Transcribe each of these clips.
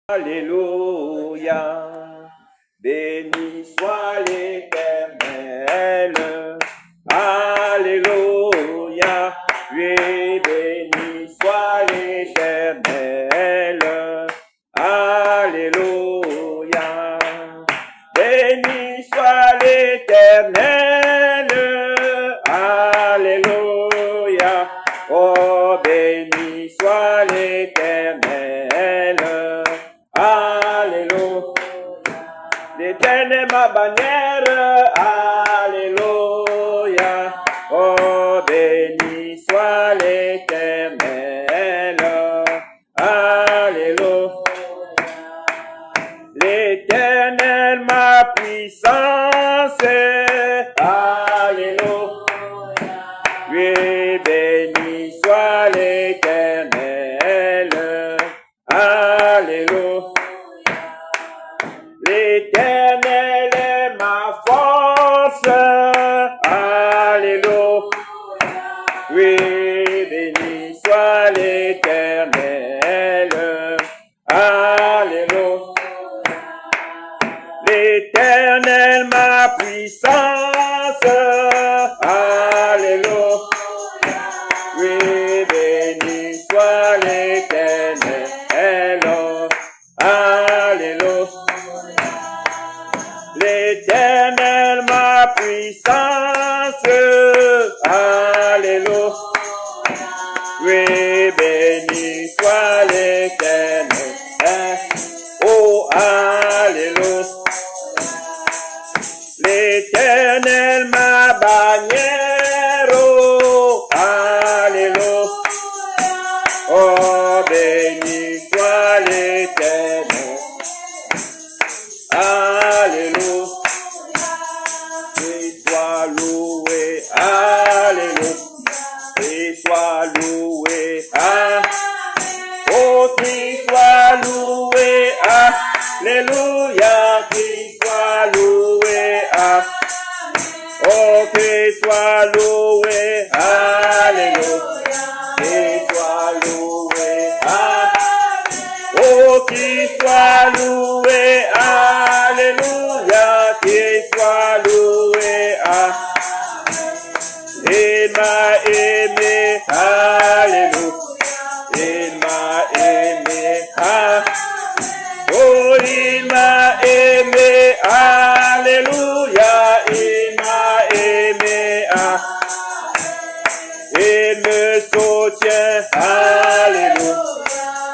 Alléluia, béni soit l'Éternel. Alléluia, oui, béni soit l'Éternel. Alléluia, béni soit l'Éternel. Alléluia, oh, béni soit l'Éternel. Alléluia, l'Éternel ma bannière. Alléluia, oh béni soit l'Éternel. Alléluia, l'Éternel ma puissance. Alléluia, oui, béni soit l'Éternel. Alléluia, l'Éternel est ma force. Alléluia, oui, béni soit l'Éternel. Alléluia, l'Éternel ma puissance. Alléluia, oui, béni soit l'Éternel. Alléluia, l'Éternel ma puissance. Alléluia, oui, béni soit l'Éternel. Oh, alléluia, l'Éternel ma bannière. Oh, alléluia, oh, béni soit l'Éternel. Alléluia, et sois loué. Alléluia, et sois loué. Oh, qu'il soit loué. Alléluia, qu'il soit loué. Oh, qu'il soit loué. Alléluia, qu'il soit loué. Oh, qu'il soit loué. Alléluia, qu'il soit loué. Il m'a aimé. Alléluia, il m'a aimé. Oh, il m'a aimé. Alléluia, il m'a aimé. Il me soutient. Alléluia,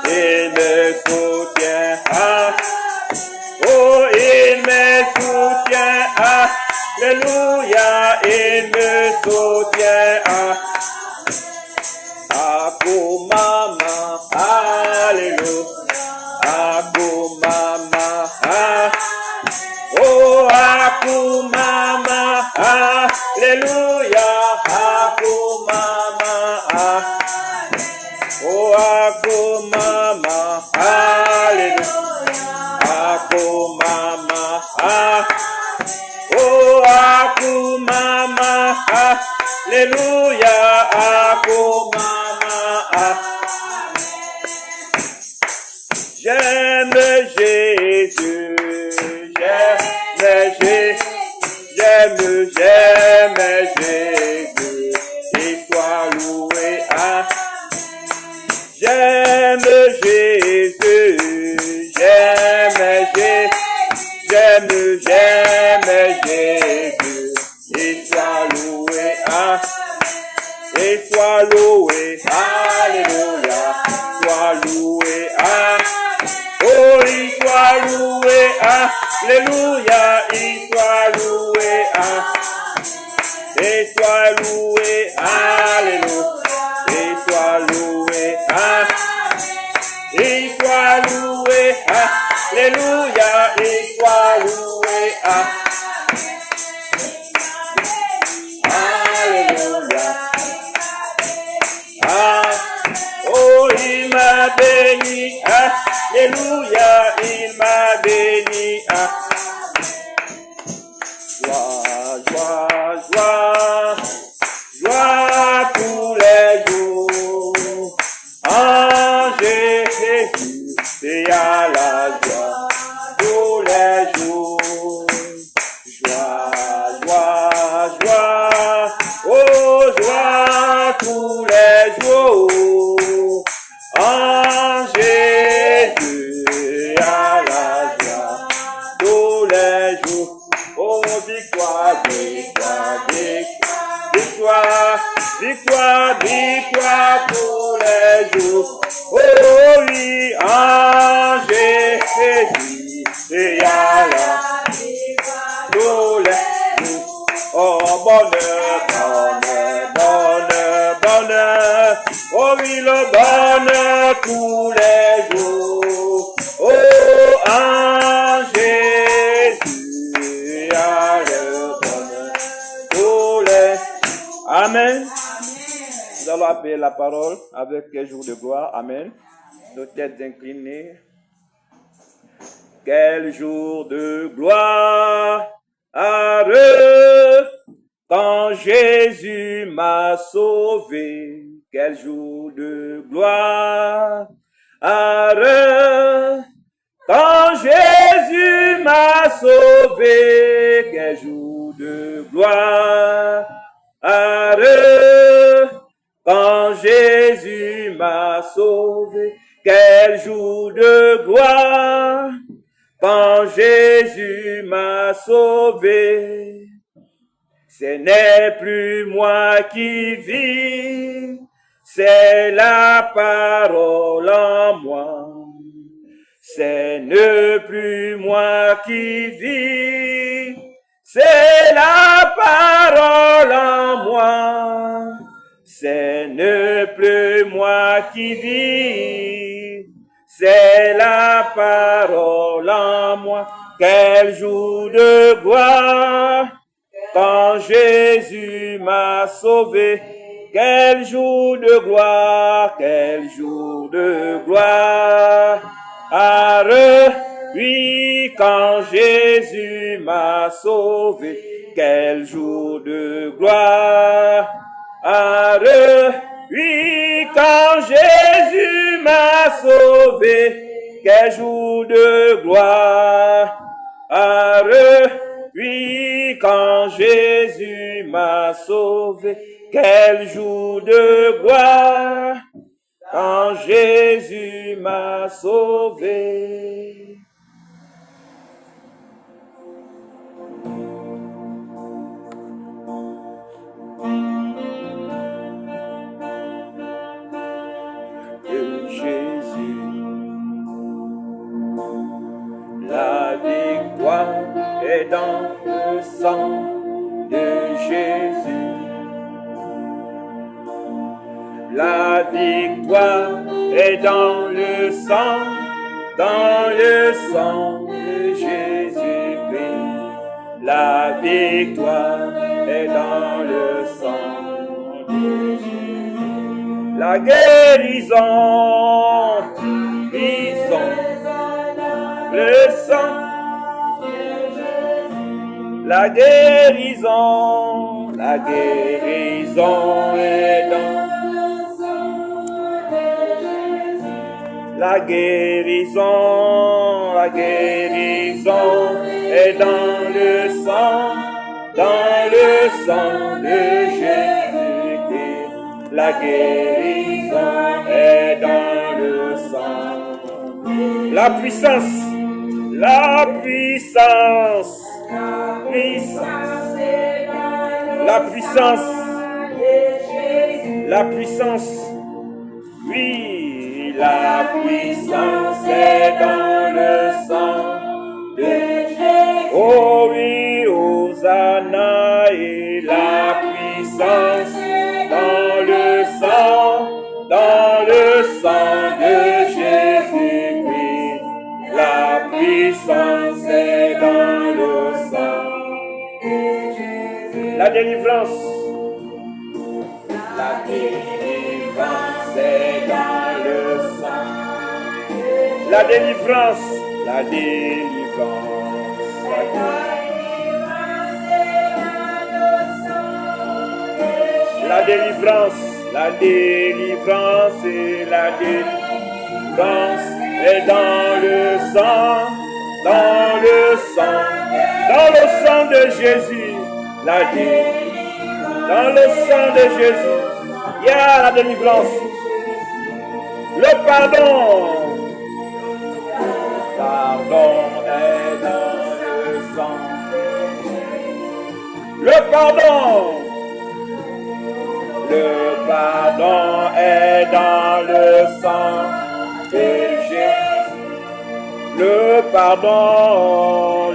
il me soutient. Oh, il me soutient. Alléluia, il me soutient. Akumama, alléluia, akumama, oh, akumama, alléluia, akumama, oh, akumama, alléluia, akumama, oh, akumama, alléluia, akumama. J'aime Jésus, j'aime Jésus, j'aime Jésus, et sois loué. J'aime Jésus, j'aime Jésus, j'aime Jésus, et sois loué. Et sois loué, alléluia, sois loué, oh, il soit loué, alléluia, il soit loué, et soit loué, alléluia, et soit loué, il soit loué, alléluia, il soit loué, alléluia. Oh, il m'a béni, alléluia, il m'a béni. Joie, joie, joie, joie tous les jours. En Jésus, et à la joie, tous les jours. Joie, joie, joie, oh joie tous les jours. En Jésus, à la joie, tous les jours. Oh victoire, victoire, victoire, victoire, victoire tous les jours. Oh oui, en Jésus, et à la tous les jours. Oh bonheur, bonheur, bonheur, bonheur. Oh oui, le bonheur tous les jours. Oh en Jésus, il y a le bonheur tous les jours. Amen. Nous allons appeler la parole avec les jours de gloire. Amen. Nos têtes inclinées. Quel jour de gloire, quand Jésus m'a sauvé. Quel jour de gloire, quand Jésus m'a sauvé. Quel jour de gloire, quand Jésus m'a sauvé. Quel jour de gloire, quand Jésus m'a sauvé. Ce n'est plus moi qui vis, c'est la parole en moi. Ce n'est plus moi qui vis, c'est la parole en moi. Ce n'est plus moi qui vis, c'est la parole en moi. Quel jour de gloire, quand Jésus m'a sauvé. Quel jour de gloire, quel jour de gloire. Oui, quand Jésus m'a sauvé. Quel jour de gloire. Oui, quand Jésus m'a sauvé. Quel jour de gloire. Oui, quand Jésus m'a sauvé. Quel jour de gloire. Quand Jésus m'a sauvé. De Jésus, la victoire est dans le sang de Jésus. La victoire est dans le sang de Jésus-Christ. La victoire est dans le sang de Jésus. La guérison, le sang de Jésus. La guérison est dans la guérison est dans le sang de Jésus-Christ. La guérison est dans le sang. La puissance, oui, la puissance est dans le sang de Jésus. Oh oui, Hosanna, et la puissance dans le sang de Jésus-Christ. La puissance est dans le sang de Jésus. La délivrance est dans le sang. La délivrance. La délivrance est dans le sang, dans le sang, dans le sang de Jésus, la délivrance, dans le sang de Jésus, il y a la délivrance, le pardon, est dans le sang, le pardon est dans le sang de Jésus. Le pardon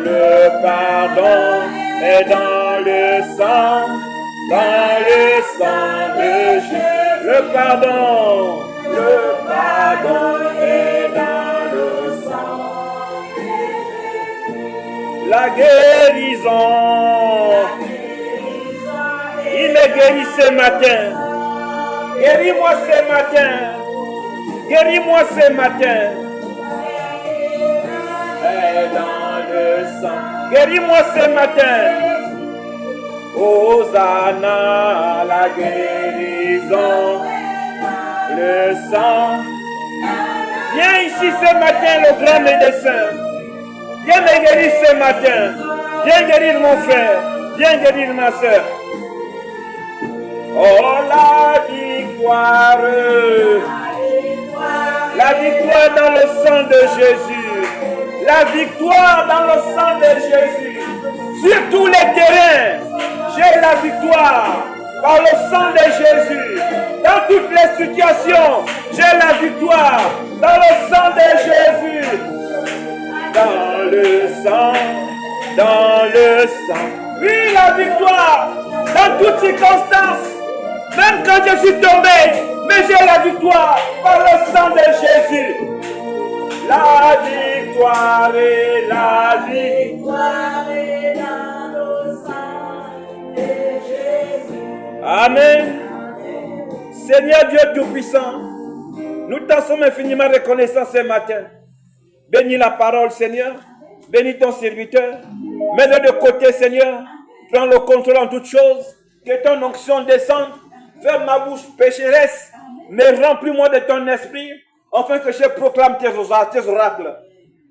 est dans le sang de Jésus. Le pardon est dans le sang. La guérison, il me guérit ce matin. Guéris-moi ce matin. Guéris-moi ce matin. Et dans le sang. Guéris-moi ce matin. Hosanna, la guérison, le sang. Viens ici ce matin, le grand médecin. Viens me guérir ce matin. Viens guérir mon frère. Viens guérir ma soeur. Oh, la victoire. La victoire dans le sang de Jésus. La victoire dans le sang de Jésus. Sur tous les terrains, j'ai la victoire par le sang de Jésus. Dans toutes les situations, j'ai la victoire dans le sang de Jésus. Dans le sang, dans le sang. Oui, la victoire dans toutes circonstances. Même quand je suis tombé, mais j'ai la victoire par le sang de Jésus. La victoire est dans le sang de Jésus. Amen. Seigneur Dieu Tout-Puissant, nous t'en sommes infiniment reconnaissants ce matin. Bénis la parole, Seigneur. Bénis ton serviteur. Mets-le de côté, Seigneur. Prends le contrôle en toutes choses. Que ton onction descende. Ferme ma bouche pécheresse. Mais remplis-moi de ton esprit. Afin que je proclame tes oracles.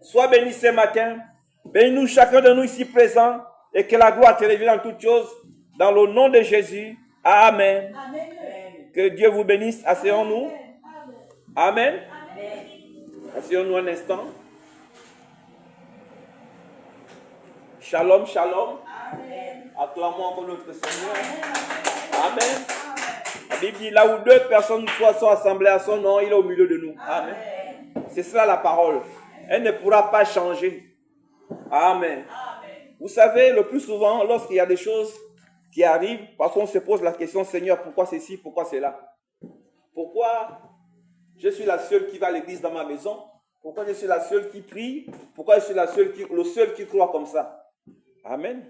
Sois béni ce matin. Bénis-nous chacun de nous ici présents. Et que la gloire te revienne en toutes choses. Dans le nom de Jésus. Amen. Amen. Que Dieu vous bénisse. Asseyons-nous. Amen. Asseyons-nous un instant. Shalom, shalom. Amen. Acclamons pour notre Seigneur. Amen. La Bible dit, là où deux personnes sont assemblées à son nom, il est au milieu de nous. Amen. C'est cela la parole. Elle ne pourra pas changer. Amen. Vous savez, le plus souvent, lorsqu'il y a des choses qui arrivent, parfois on se pose la question, Seigneur, pourquoi ceci, pourquoi cela? Pourquoi je suis la seule qui va à l'église dans ma maison? Pourquoi je suis la seule qui prie? Pourquoi je suis le seul qui croit comme ça? Amen.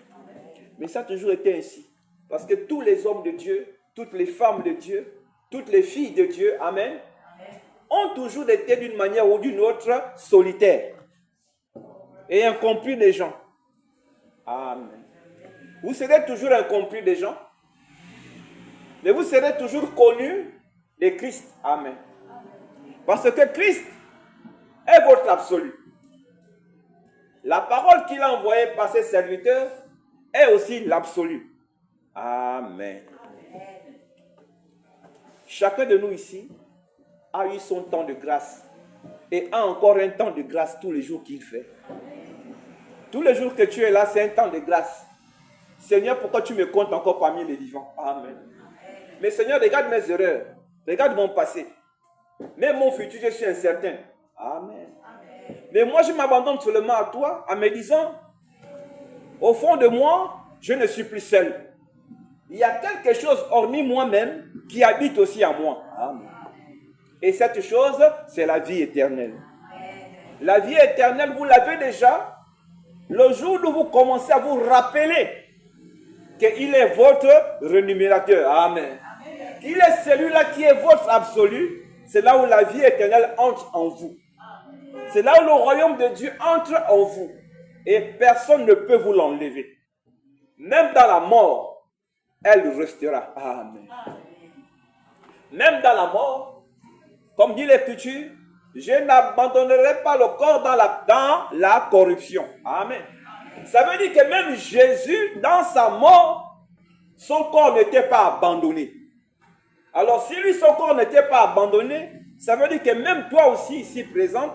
Mais ça a toujours été ainsi. Parce que tous les hommes de Dieu, toutes les femmes de Dieu, toutes les filles de Dieu, amen, ont toujours été d'une manière ou d'une autre solitaires et incompris des gens. Amen. Vous serez toujours incompris des gens, mais vous serez toujours connus de Christ. Amen. Parce que Christ est votre absolu. La parole qu'il a envoyée par ses serviteurs est aussi l'absolu. Amen. Chacun de nous ici a eu son temps de grâce et a encore un temps de grâce tous les jours qu'il fait. Tous les jours que tu es là, c'est un temps de grâce. Seigneur, pourquoi tu me comptes encore parmi les vivants? Amen. Mais Seigneur, regarde mes erreurs. Regarde mon passé. Même mon futur, je suis incertain. Amen. Mais moi, je m'abandonne seulement à toi en me disant, au fond de moi, je ne suis plus seul. Il y a quelque chose hormis moi-même qui habite aussi en moi. Amen. Et cette chose, c'est la vie éternelle. La vie éternelle, vous l'avez déjà. Le jour où vous commencez à vous rappeler qu'il est votre rémunérateur. Amen. Qu'il est celui-là qui est votre absolu. C'est là où la vie éternelle entre en vous. C'est là où le royaume de Dieu entre en vous. Et personne ne peut vous l'enlever. Même dans la mort, elle restera. Amen. Même dans la mort, comme dit l'Écriture, Je n'abandonnerai pas le corps dans la corruption. Amen. Ça veut dire que même Jésus, dans sa mort, son corps n'était pas abandonné. Alors, si lui, son corps n'était pas abandonné, ça veut dire que même toi aussi, ici présent,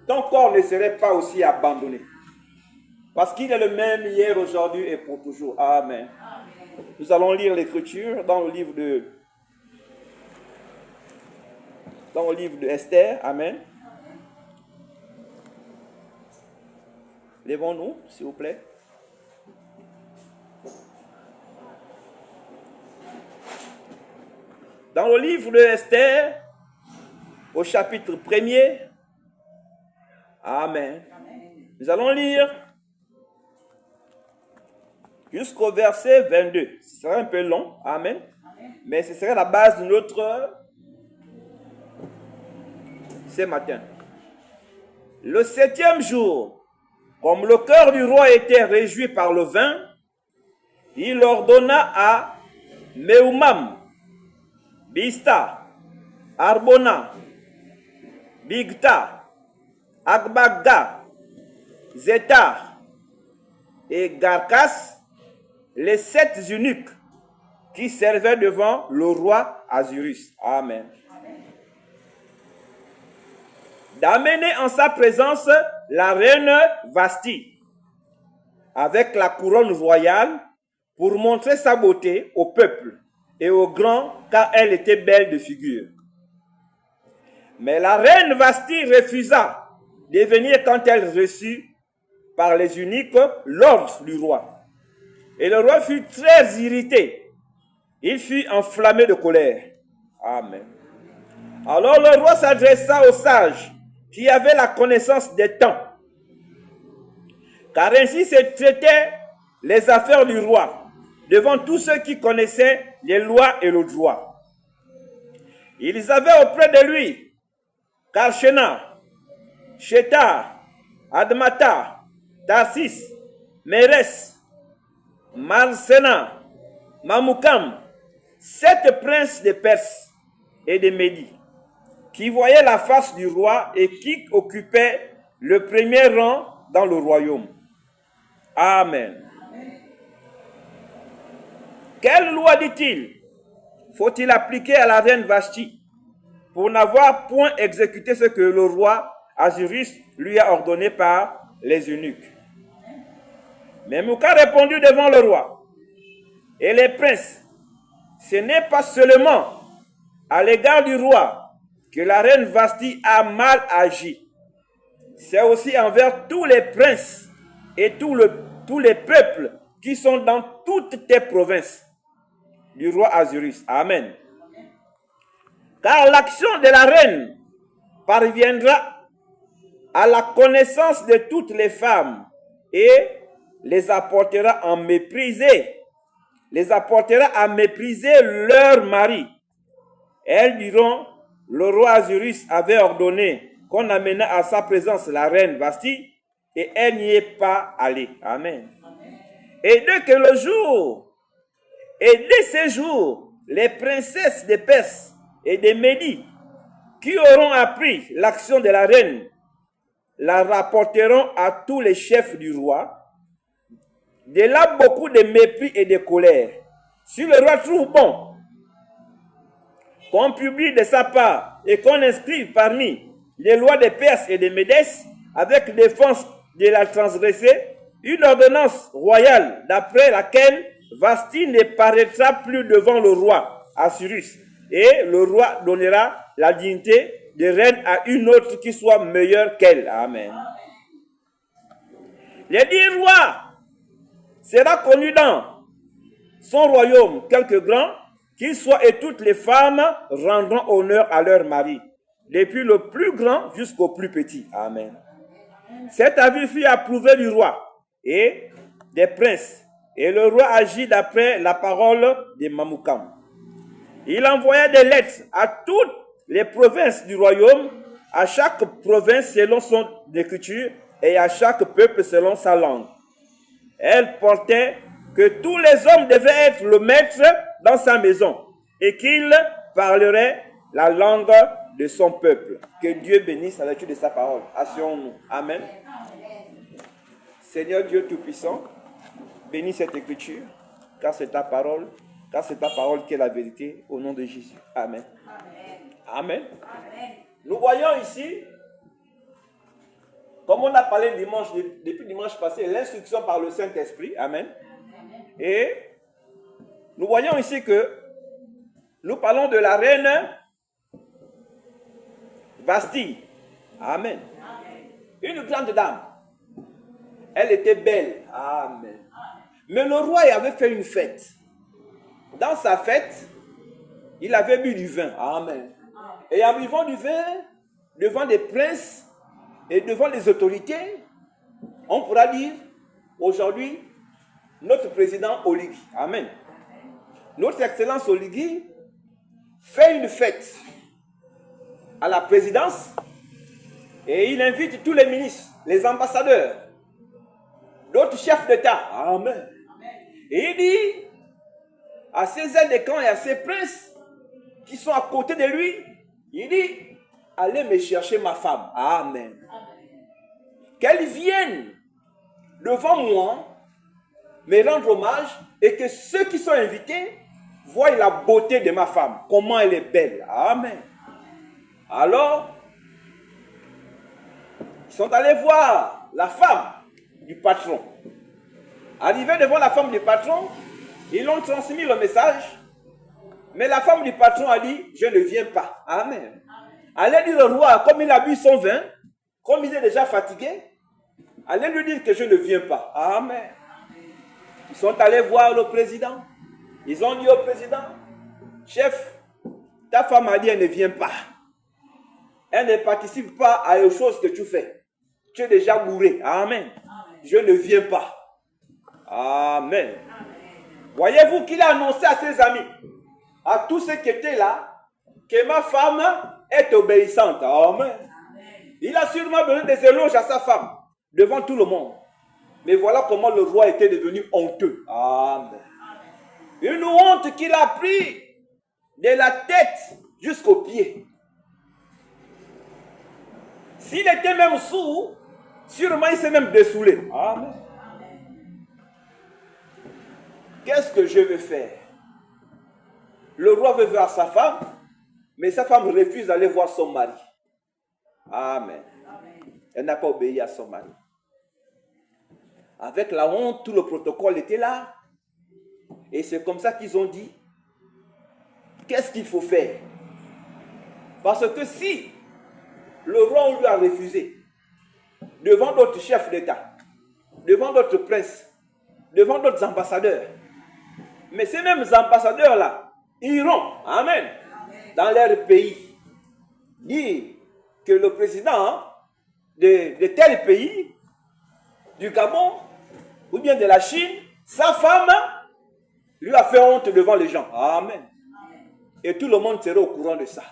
ton corps ne serait pas aussi abandonné. Parce qu'il est le même hier, aujourd'hui et pour toujours. Amen. Nous allons lire l'Écriture dans le livre de Esther. Amen. Lèvons-nous, s'il vous plaît. Dans le livre de Esther, au chapitre 1er, Amen. Nous allons lire jusqu'au verset 22. Ce sera un peu long, Amen. Mais ce sera la base de notre ce matin. Le 7e jour, comme le cœur du roi était réjoui par le vin, il ordonna à Méoumam, Bista, Arbona, Bigta, Agbaga, Zétar et Garkas, les 7 eunuques qui servaient devant le roi Azurus. Amen. D'amener en sa présence la reine Vasti avec la couronne royale pour montrer sa beauté au peuple et aux grands, car elle était belle de figure. Mais la reine Vasti refusa de venir quand elle reçut par les eunuques l'ordre du roi. Et le roi fut très irrité. Il fut enflammé de colère. Amen. Alors le roi s'adressa aux sages qui avaient la connaissance des temps, car ainsi se traitaient les affaires du roi devant tous ceux qui connaissaient les lois et le droit. Ils avaient auprès de lui Karshena, Shetar, Admata, Tarsis, Meres, Marsena, Mamukam, 7 princes de Perse et de Médie, qui voyaient la face du roi et qui occupaient le premier rang dans le royaume. Amen. Quelle loi, dit-il, faut-il appliquer à la reine Vashti pour n'avoir point exécuté ce que le roi Azurus lui a ordonné par les eunuques? Mais Mouka répondit devant le roi et les princes, ce n'est pas seulement à l'égard du roi que la reine Vashti a mal agi. C'est aussi envers tous les princes et tous les peuples qui sont dans toutes tes provinces du roi Azurus. Amen. Car l'action de la reine parviendra à la connaissance de toutes les femmes et les apportera à mépriser leur mari. Elles diront, le roi Azurus avait ordonné qu'on amena à sa présence la reine Vashti et elle n'y est pas allée. Amen. Et dès ces jours, les princesses de Perse et de Médie qui auront appris l'action de la reine la rapporteront à tous les chefs du roi. De là beaucoup de mépris et de colère. Si le roi trouve bon qu'on publie de sa part et qu'on inscrive parmi les lois des Perses et des Médès avec défense de la transgresser, une ordonnance royale d'après laquelle Vashti ne paraîtra plus devant le roi Azurus et le roi donnera la dignité de reine à une autre qui soit meilleure qu'elle. Amen. Les 10 rois sera connu dans son royaume quelque grand qu'il soit, et toutes les femmes rendront honneur à leur mari, depuis le plus grand jusqu'au plus petit. Amen. Cet avis fut approuvé du roi et des princes, et le roi agit d'après la parole de Mamukam. Il envoya des lettres à toutes les provinces du royaume, à chaque province selon son écriture et à chaque peuple selon sa langue. Elle portait que tous les hommes devaient être le maître dans sa maison et qu'ils parleraient la langue de son peuple. Que Dieu bénisse la lecture de sa parole. Asseyons-nous. Amen. Seigneur Dieu Tout-Puissant, bénis cette écriture, car c'est ta parole qui est la vérité, au nom de Jésus. Amen. Amen. Nous voyons ici, comme on a parlé depuis dimanche passé, l'instruction par le Saint-Esprit. Amen. Et nous voyons ici que nous parlons de la reine Vasti. Amen. Une grande dame. Elle était belle. Amen. Mais le roi avait fait une fête. Dans sa fête, il avait bu du vin. Amen. Et en buvant du vin, devant des princes et devant les autorités, on pourra dire aujourd'hui, notre président Oligui. Amen. Notre excellence Oligui fait une fête à la présidence et il invite tous les ministres, les ambassadeurs, d'autres chefs d'État. Amen. Et il dit à ses aides de camp et à ses princes qui sont à côté de lui, il dit, allez me chercher ma femme. Amen. Qu'elle vienne devant moi me rendre hommage et que ceux qui sont invités voient la beauté de ma femme, comment elle est belle. Amen. Alors, ils sont allés voir la femme du patron. Arrivés devant la femme du patron, ils ont transmis le message, mais la femme du patron a dit, je ne viens pas. Amen. Allez dire au roi, comme il a bu son vin, comme il est déjà fatigué, allez lui dire que je ne viens pas. Amen. Ils sont allés voir le président. Ils ont dit au président, chef, ta femme a dit elle ne vient pas. Elle ne participe pas aux choses que tu fais. Tu es déjà bourré. Amen. Je ne viens pas. Amen. Voyez-vous qu'il a annoncé à ses amis, à tous ceux qui étaient là, que ma femme est obéissante. Amen. Il a sûrement donné des éloges à sa femme devant tout le monde. Mais voilà comment le roi était devenu honteux. Amen. Une honte qu'il a pris de la tête jusqu'aux pieds. S'il était même sourd, sûrement il s'est même dessoulé. Amen. Qu'est-ce que je vais faire? Le roi veut voir sa femme, mais sa femme refuse d'aller voir son mari. Amen. Elle n'a pas obéi à son mari. Avec la honte, tout le protocole était là. Et c'est comme ça qu'ils ont dit, qu'est-ce qu'il faut faire? Parce que si le roi lui a refusé, devant d'autres chefs d'État, devant d'autres princes, devant d'autres ambassadeurs, mais ces mêmes ambassadeurs-là iront, amen, dans leur pays, dire que le président de tel pays, du Gabon, ou bien de la Chine, sa femme lui a fait honte devant les gens. Amen. Et tout le monde serait au courant de ça.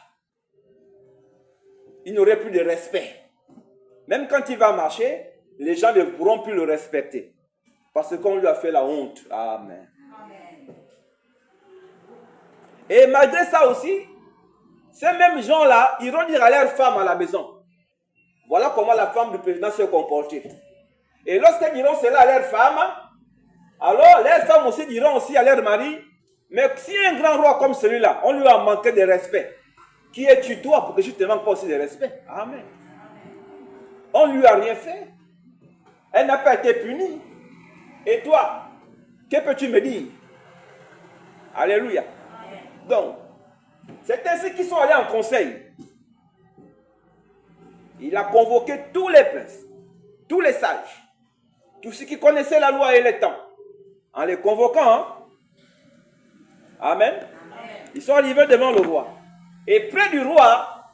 Il n'aurait plus de respect. Même quand il va marcher, les gens ne pourront plus le respecter. Parce qu'on lui a fait la honte. Amen. Et malgré ça aussi, ces mêmes gens-là iront dire à leur femme à la maison, voilà comment la femme du président s'est comportée. Et lorsqu'elles diront cela à leur femme, alors leurs femmes aussi diront aussi à leur mari, mais si un grand roi comme celui-là, on lui a manqué de respect, qui es-tu toi pour que je te manque pas aussi de respect? Amen. On ne lui a rien fait. Elle n'a pas été punie. Et toi, que peux-tu me dire? Alléluia. Donc, c'est ainsi qu'ils sont allés en conseil. Il a convoqué tous les princes, tous les sages, tous ceux qui connaissaient la loi et les temps, en les convoquant. Hein? Amen. Ils sont arrivés devant le roi. Et près du roi,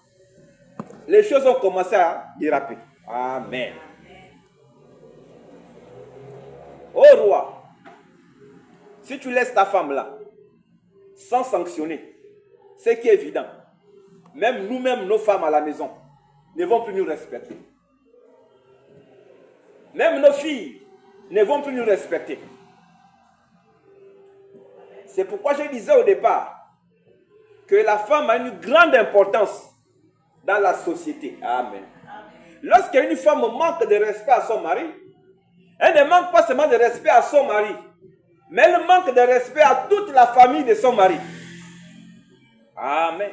les choses ont commencé à déraper. Amen. Ô roi, si tu laisses ta femme là, sans sanctionner, ce qui est évident, même nous-mêmes, nos femmes à la maison, ne vont plus nous respecter. Même nos filles ne vont plus nous respecter. C'est pourquoi je disais au départ que la femme a une grande importance dans la société. Amen. Lorsqu'une femme manque de respect à son mari, elle ne manque pas seulement de respect à son mari, mais elle manque de respect à toute la famille de son mari. Amen.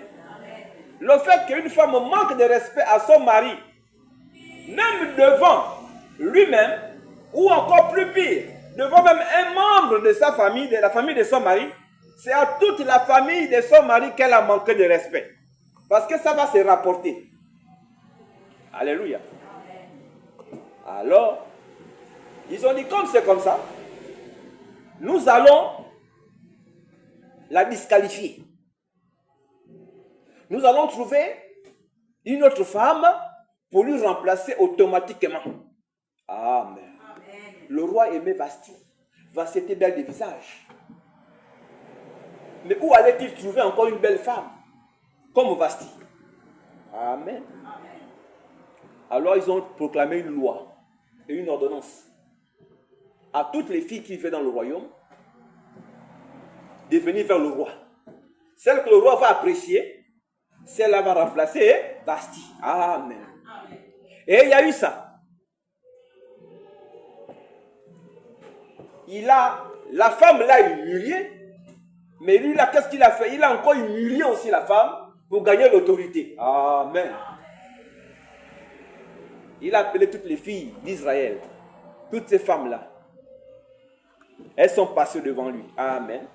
Le fait qu'une femme manque de respect à son mari, même devant lui-même, ou encore plus pire, devant même un membre de sa famille, de la famille de son mari, c'est à toute la famille de son mari qu'elle a manqué de respect. Parce que ça va se rapporter. Alléluia. Alors, ils ont dit, comme c'est comme ça, nous allons la disqualifier. Nous allons trouver une autre femme pour lui remplacer automatiquement. Amen. Le roi aimait Vasti. Vasti était belle de visage. Mais où allait-il trouver encore une belle femme comme Vasti? Amen. Alors ils ont proclamé une loi et une ordonnance à toutes les filles qui vivaient dans le royaume de venir vers le roi. Celle que le roi va apprécier, celle-là va remplacer Vasti. Amen. Et il y a eu ça. La femme l'a humilié, mais lui là, qu'est-ce qu'il a fait? Il a encore humilié aussi la femme pour gagner l'autorité. Amen. Il a appelé toutes les filles d'Israël, toutes ces femmes-là. Elles sont passées devant lui. Amen.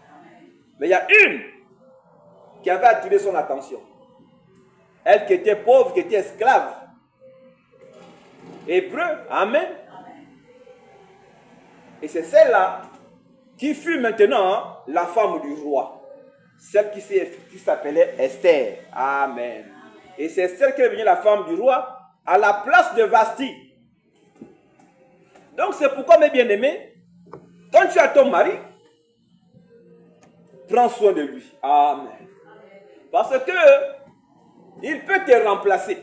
Mais il y a une qui avait attiré son attention. Elle qui était pauvre, qui était esclave. Hébreu. Amen. Et c'est celle-là qui fut maintenant la femme du roi. Celle qui s'appelait Esther. Amen. Et c'est celle qui est devenue la femme du roi à la place de Vasti. Donc c'est pourquoi, mes bien-aimés, quand tu as ton mari, prends soin de lui. Amen. Parce que il peut te remplacer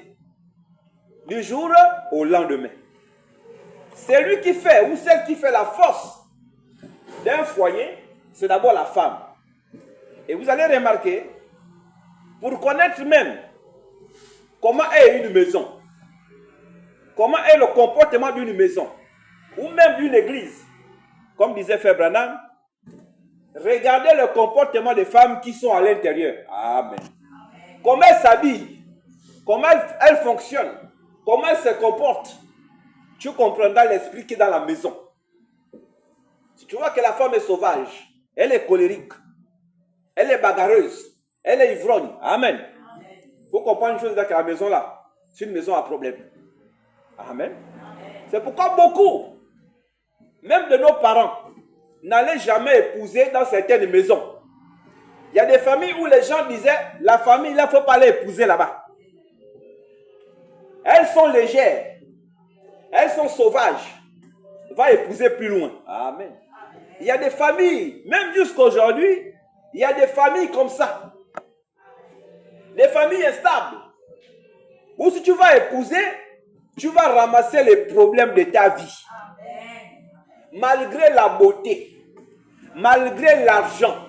du jour au lendemain. C'est lui qui fait, ou celle qui fait la force d'un foyer, c'est d'abord la femme. Et vous allez remarquer, pour connaître même comment est une maison, comment est le comportement d'une maison, ou même d'une église, comme disait Frère Branham, regardez le comportement des femmes qui sont à l'intérieur. Amen. Comment elles s'habillent, comment elles fonctionnent, comment elles se comportent. Tu comprendras l'esprit qui est dans la maison. Si tu vois que la femme est sauvage, elle est colérique, elle est bagarreuse, elle est ivrogne. Amen. Il faut comprendre une chose dans la maison là. C'est une maison à problème. Amen. C'est pourquoi beaucoup, même de nos parents, n'allaient jamais épouser dans certaines maisons. Il y a des familles où les gens disaient, la famille, il ne faut pas l'épouser là-bas. Elles sont légères. Elles sont sauvages. Va épouser plus loin. Amen. Il y a des familles, même jusqu'à aujourd'hui, il y a des familles comme ça. Des familles instables. Où si tu vas épouser, tu vas ramasser les problèmes de ta vie. Malgré la beauté, malgré l'argent,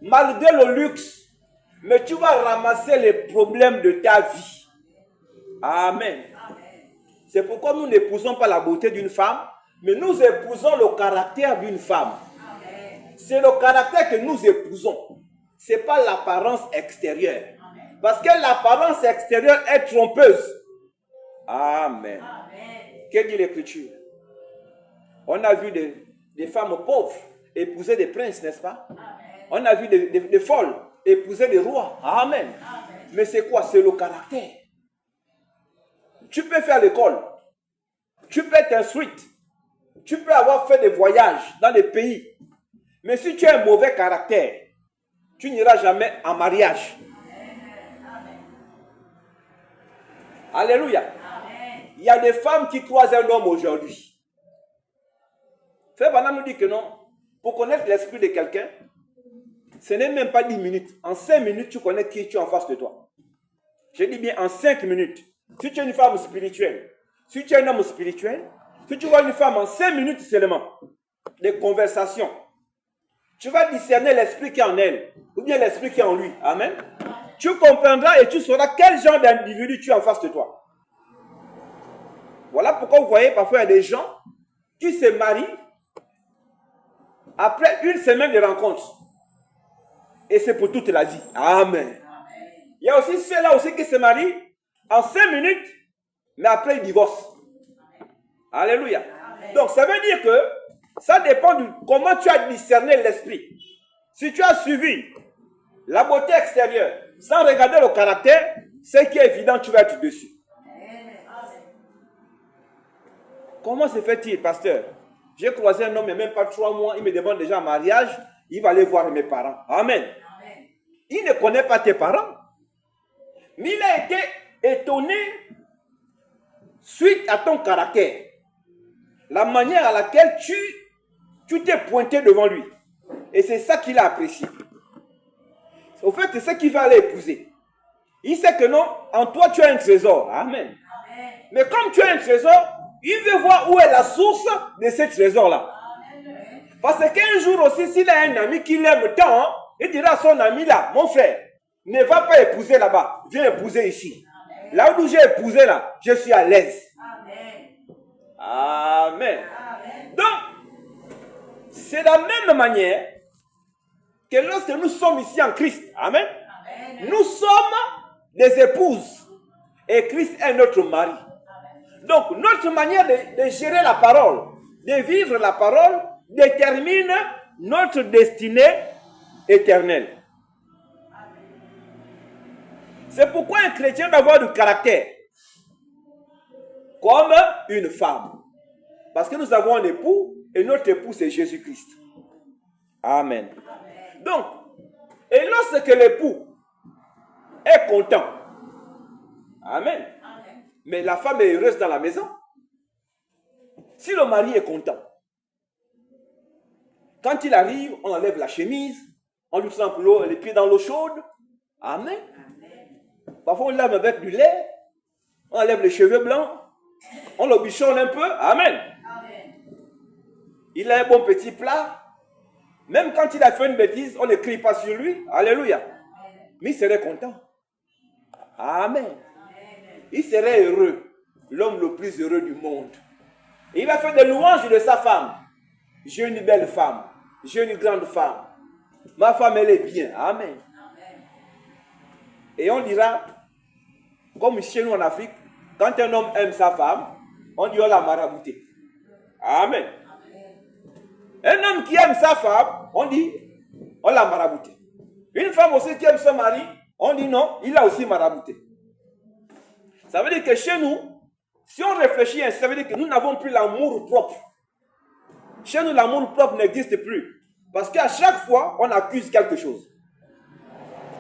malgré le luxe, mais tu vas ramasser les problèmes de ta vie. Amen. C'est pourquoi nous n'épousons pas la beauté d'une femme, mais nous épousons le caractère d'une femme. C'est le caractère que nous épousons. Ce n'est pas l'apparence extérieure. Parce que l'apparence extérieure est trompeuse. Amen. Que dit l'Écriture? On a vu des femmes pauvres épouser des princes, n'est-ce pas? On a vu des folles épouser des rois. Amen. Mais c'est quoi? C'est le caractère. Tu peux faire l'école. Tu peux être instruite. Tu peux avoir fait des voyages dans des pays. Mais si tu as un mauvais caractère, tu n'iras jamais en mariage. Alléluia. Il y a des femmes qui croisent un homme aujourd'hui. Frère Branham nous dit que non. Pour connaître l'esprit de quelqu'un, ce n'est même pas 10 minutes. En 5 minutes, tu connais qui tu es en face de toi. Je dis bien en 5 minutes. Si tu es une femme spirituelle, si tu es un homme spirituel, si tu vois une femme en 5 minutes seulement, de conversation, tu vas discerner l'esprit qui est en elle, ou bien l'esprit qui est en lui. Amen. tu comprendras et tu sauras quel genre d'individu tu as en face de toi. Voilà pourquoi vous voyez parfois il y a des gens qui se marient après une semaine de rencontre. Et c'est pour toute la vie. Amen. Il y a aussi ceux-là aussi qui se marient en 5 minutes, mais après ils divorcent. Alléluia. Donc ça veut dire que ça dépend de comment tu as discerné l'esprit. Si tu as suivi la beauté extérieure sans regarder le caractère, ce qui est évident, tu vas être dessus. Comment se fait-il, pasteur? J'ai croisé un homme il n'y a même pas 3 mois, il me demande déjà un mariage, il va aller voir mes parents. Amen. Il ne connaît pas tes parents. Mais il a été étonné suite à ton caractère. La manière à laquelle tu t'es pointé devant lui. Et c'est ça qu'il a apprécié. Au fait, c'est ça qu'il va aller épouser. Il sait que non, en toi tu as un trésor. Amen. Mais comme tu as un trésor, il veut voir où est la source de ce trésor-là. Parce qu'un jour aussi, s'il a un ami qui l'aime tant, il dira à son ami là, mon frère, ne va pas épouser là-bas, viens épouser ici. Là où j'ai épousé là, je suis à l'aise. Amen. Donc, c'est de la même manière que lorsque nous sommes ici en Christ, amen, nous sommes des épouses et Christ est notre mari. Donc, notre manière de gérer la parole, de vivre la parole, détermine notre destinée éternelle. C'est pourquoi un chrétien doit avoir du caractère, comme une femme. Parce que nous avons un époux, et notre époux c'est Jésus-Christ. Amen. Donc, et lorsque l'époux est content, amen, mais la femme est heureuse dans la maison. Si le mari est content, quand il arrive, on enlève la chemise, on lui trempe les pieds dans l'eau chaude. Amen. Parfois on lave avec du lait, on enlève les cheveux blancs, on le bichonne un peu. Amen. Il a un bon petit plat. Même quand il a fait une bêtise, on ne crie pas sur lui. Alléluia. Mais il serait content. Amen. Il serait heureux. L'homme le plus heureux du monde. Et il va faire des louanges de sa femme. J'ai une belle femme. J'ai une grande femme. Ma femme, elle est bien. Amen. Et on dira, comme chez nous en Afrique, quand un homme aime sa femme, on dit on l'a marabouté. Amen. Un homme qui aime sa femme, on dit on l'a marabouté. Une femme aussi qui aime son mari, on dit non, il l'a aussi marabouté. Ça veut dire que chez nous, si on réfléchit, ça veut dire que nous n'avons plus l'amour propre. Chez nous, l'amour propre n'existe plus. Parce qu'à chaque fois, on accuse quelque chose.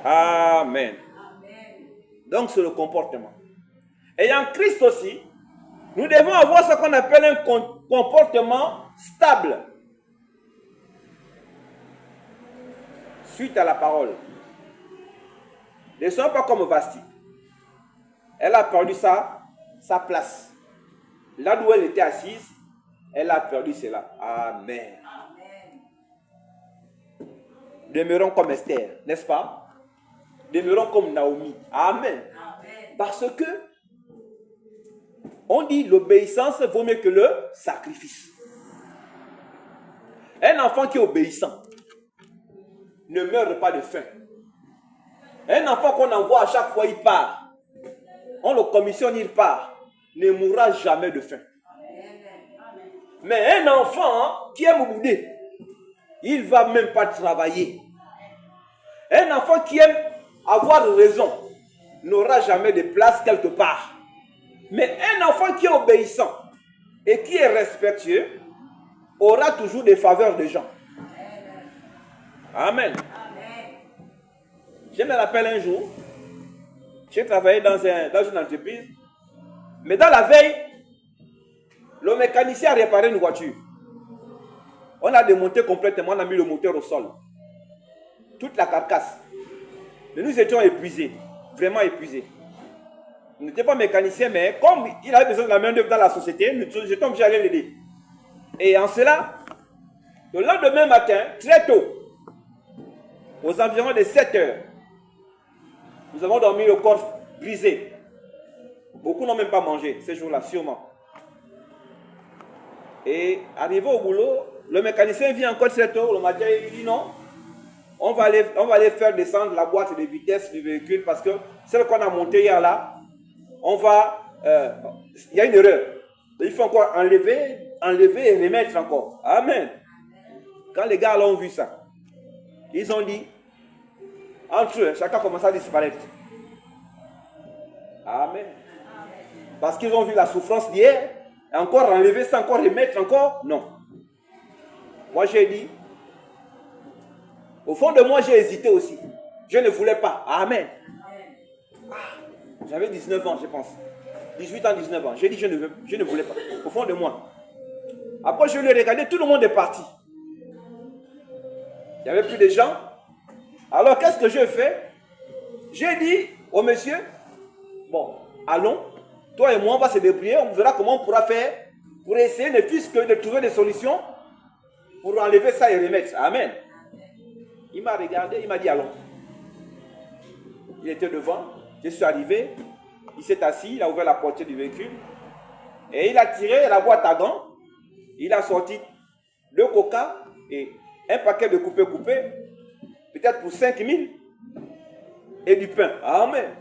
Amen. Donc, c'est le comportement. Et en Christ aussi, nous devons avoir ce qu'on appelle un comportement stable. Suite à la parole. Ne soyons pas comme Vasti. Elle a perdu sa place. Là où elle était assise, elle a perdu cela. Amen. Demeurons comme Esther, n'est-ce pas? Demeurons comme Naomi. Amen. Parce que on dit l'obéissance vaut mieux que le sacrifice. Un enfant qui est obéissant ne meurt pas de faim. Un enfant qu'on envoie à chaque fois, il part. On le commissionne, il part. Ne mourra jamais de faim. Mais un enfant qui aime bouder, il ne va même pas travailler. Un enfant qui aime avoir raison n'aura jamais de place quelque part. Mais un enfant qui est obéissant et qui est respectueux aura toujours des faveurs des gens. Amen. Je me rappelle un jour, j'ai travaillé dans une entreprise, mais dans la veille, le mécanicien a réparé une voiture. On a démonté complètement, on a mis le moteur au sol. Toute la carcasse. Mais nous étions épuisés, vraiment épuisés. Nous n'étions pas mécaniciens, mais comme il avait besoin de la main-d'œuvre dans la société, nous étions obligés d'aller l'aider. Et en cela, le lendemain matin, très tôt, aux environs de 7 heures, Nous avons dormi le corps brisé. Beaucoup n'ont même pas mangé ces jours-là, sûrement. Et arrivé au boulot, le mécanicien vient encore 7 heures, le matin, il dit non, on va aller faire descendre la boîte de vitesse du véhicule parce que celle qu'on a montée hier là, il y a une erreur. Il faut encore enlever et remettre encore. Amen. Quand les gars là ont vu ça, ils ont dit, entre eux, chacun commence à disparaître. Amen. Parce qu'ils ont vu la souffrance d'hier, encore enlever ça, encore remettre encore, non. Moi j'ai dit, au fond de moi j'ai hésité aussi. Je ne voulais pas. Amen. J'avais 19 ans, je pense. 18 ans, 19 ans. J'ai dit, je ne voulais pas. Au fond de moi. Après, je l'ai regardé, tout le monde est parti. Il n'y avait plus de gens. Alors, qu'est-ce que je fais? J'ai dit au monsieur, bon, allons, toi et moi, on va se débrouiller, on verra comment on pourra faire pour essayer ne fût-ce que de trouver des solutions pour enlever ça et remettre. Amen. Il m'a regardé, il m'a dit, allons. Il était devant, je suis arrivé, il s'est assis, il a ouvert la portière du véhicule et il a tiré la boîte à gants, il a sorti 2 coca et un paquet de coupé, peut-être pour 5 000 et du pain. Amen.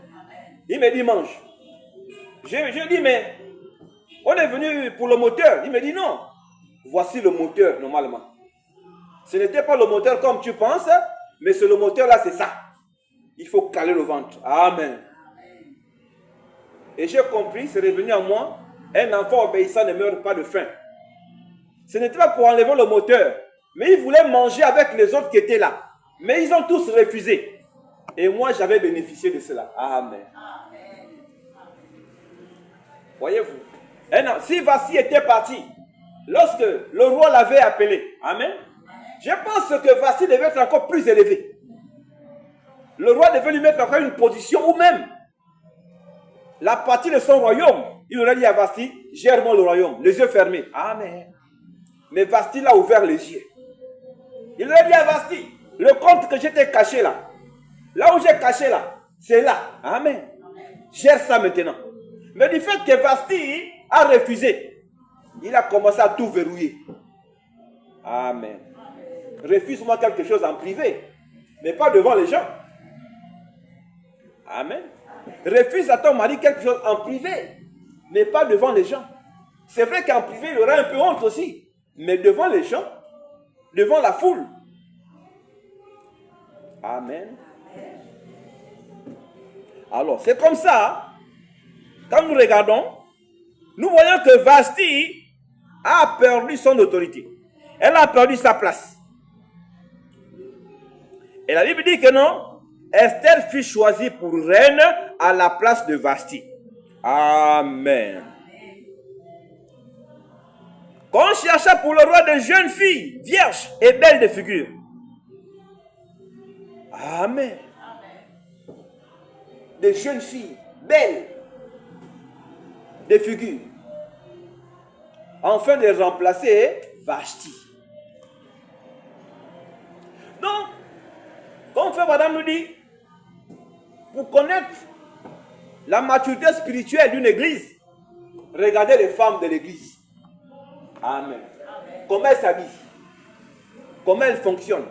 Il me dit, mange. Je dis, mais on est venu pour le moteur. Il me dit, non. Voici le moteur, normalement. Ce n'était pas le moteur comme tu penses, mais c'est le moteur là, c'est ça. Il faut caler le ventre. Amen. Et j'ai compris, c'est revenu à moi, un enfant obéissant ne meurt pas de faim. Ce n'était pas pour enlever le moteur, mais ils voulaient manger avec les autres qui étaient là. Mais ils ont tous refusé. Et moi, j'avais bénéficié de cela. Amen. Voyez-vous, si Vassi était parti, lorsque le roi l'avait appelé, amen, je pense que Vassi devait être encore plus élevé. Le roi devait lui mettre encore une position ou même la partie de son royaume. Il aurait dit à Vassi, gère-moi le royaume, les yeux fermés. Amen. Mais Vassi l'a ouvert les yeux. Il aurait dit à Vassi, le compte que j'étais caché là où j'ai caché là, c'est là. Amen. Gère ça maintenant. Mais du fait que Vassi a refusé, il a commencé à tout verrouiller. Amen. Refuse-moi quelque chose en privé, mais pas devant les gens. Amen. Refuse à ton mari quelque chose en privé, mais pas devant les gens. C'est vrai qu'en privé, il aura un peu honte aussi, mais devant les gens, devant la foule. Amen. Alors, c'est comme ça, quand nous regardons, nous voyons que Vashti a perdu son autorité. Elle a perdu sa place. Et la Bible dit que non, Esther fut choisie pour reine à la place de Vashti. Amen. Qu'on chercha pour le roi de jeunes filles, vierges et belles de figure. Amen. De jeunes filles, belles de figure. Afin de remplacer Vashti. Donc, comme Frère Madame nous dit, pour connaître la maturité spirituelle d'une église, regardez les femmes de l'église. Amen. Comment elles s'habillent, comment elles fonctionnent,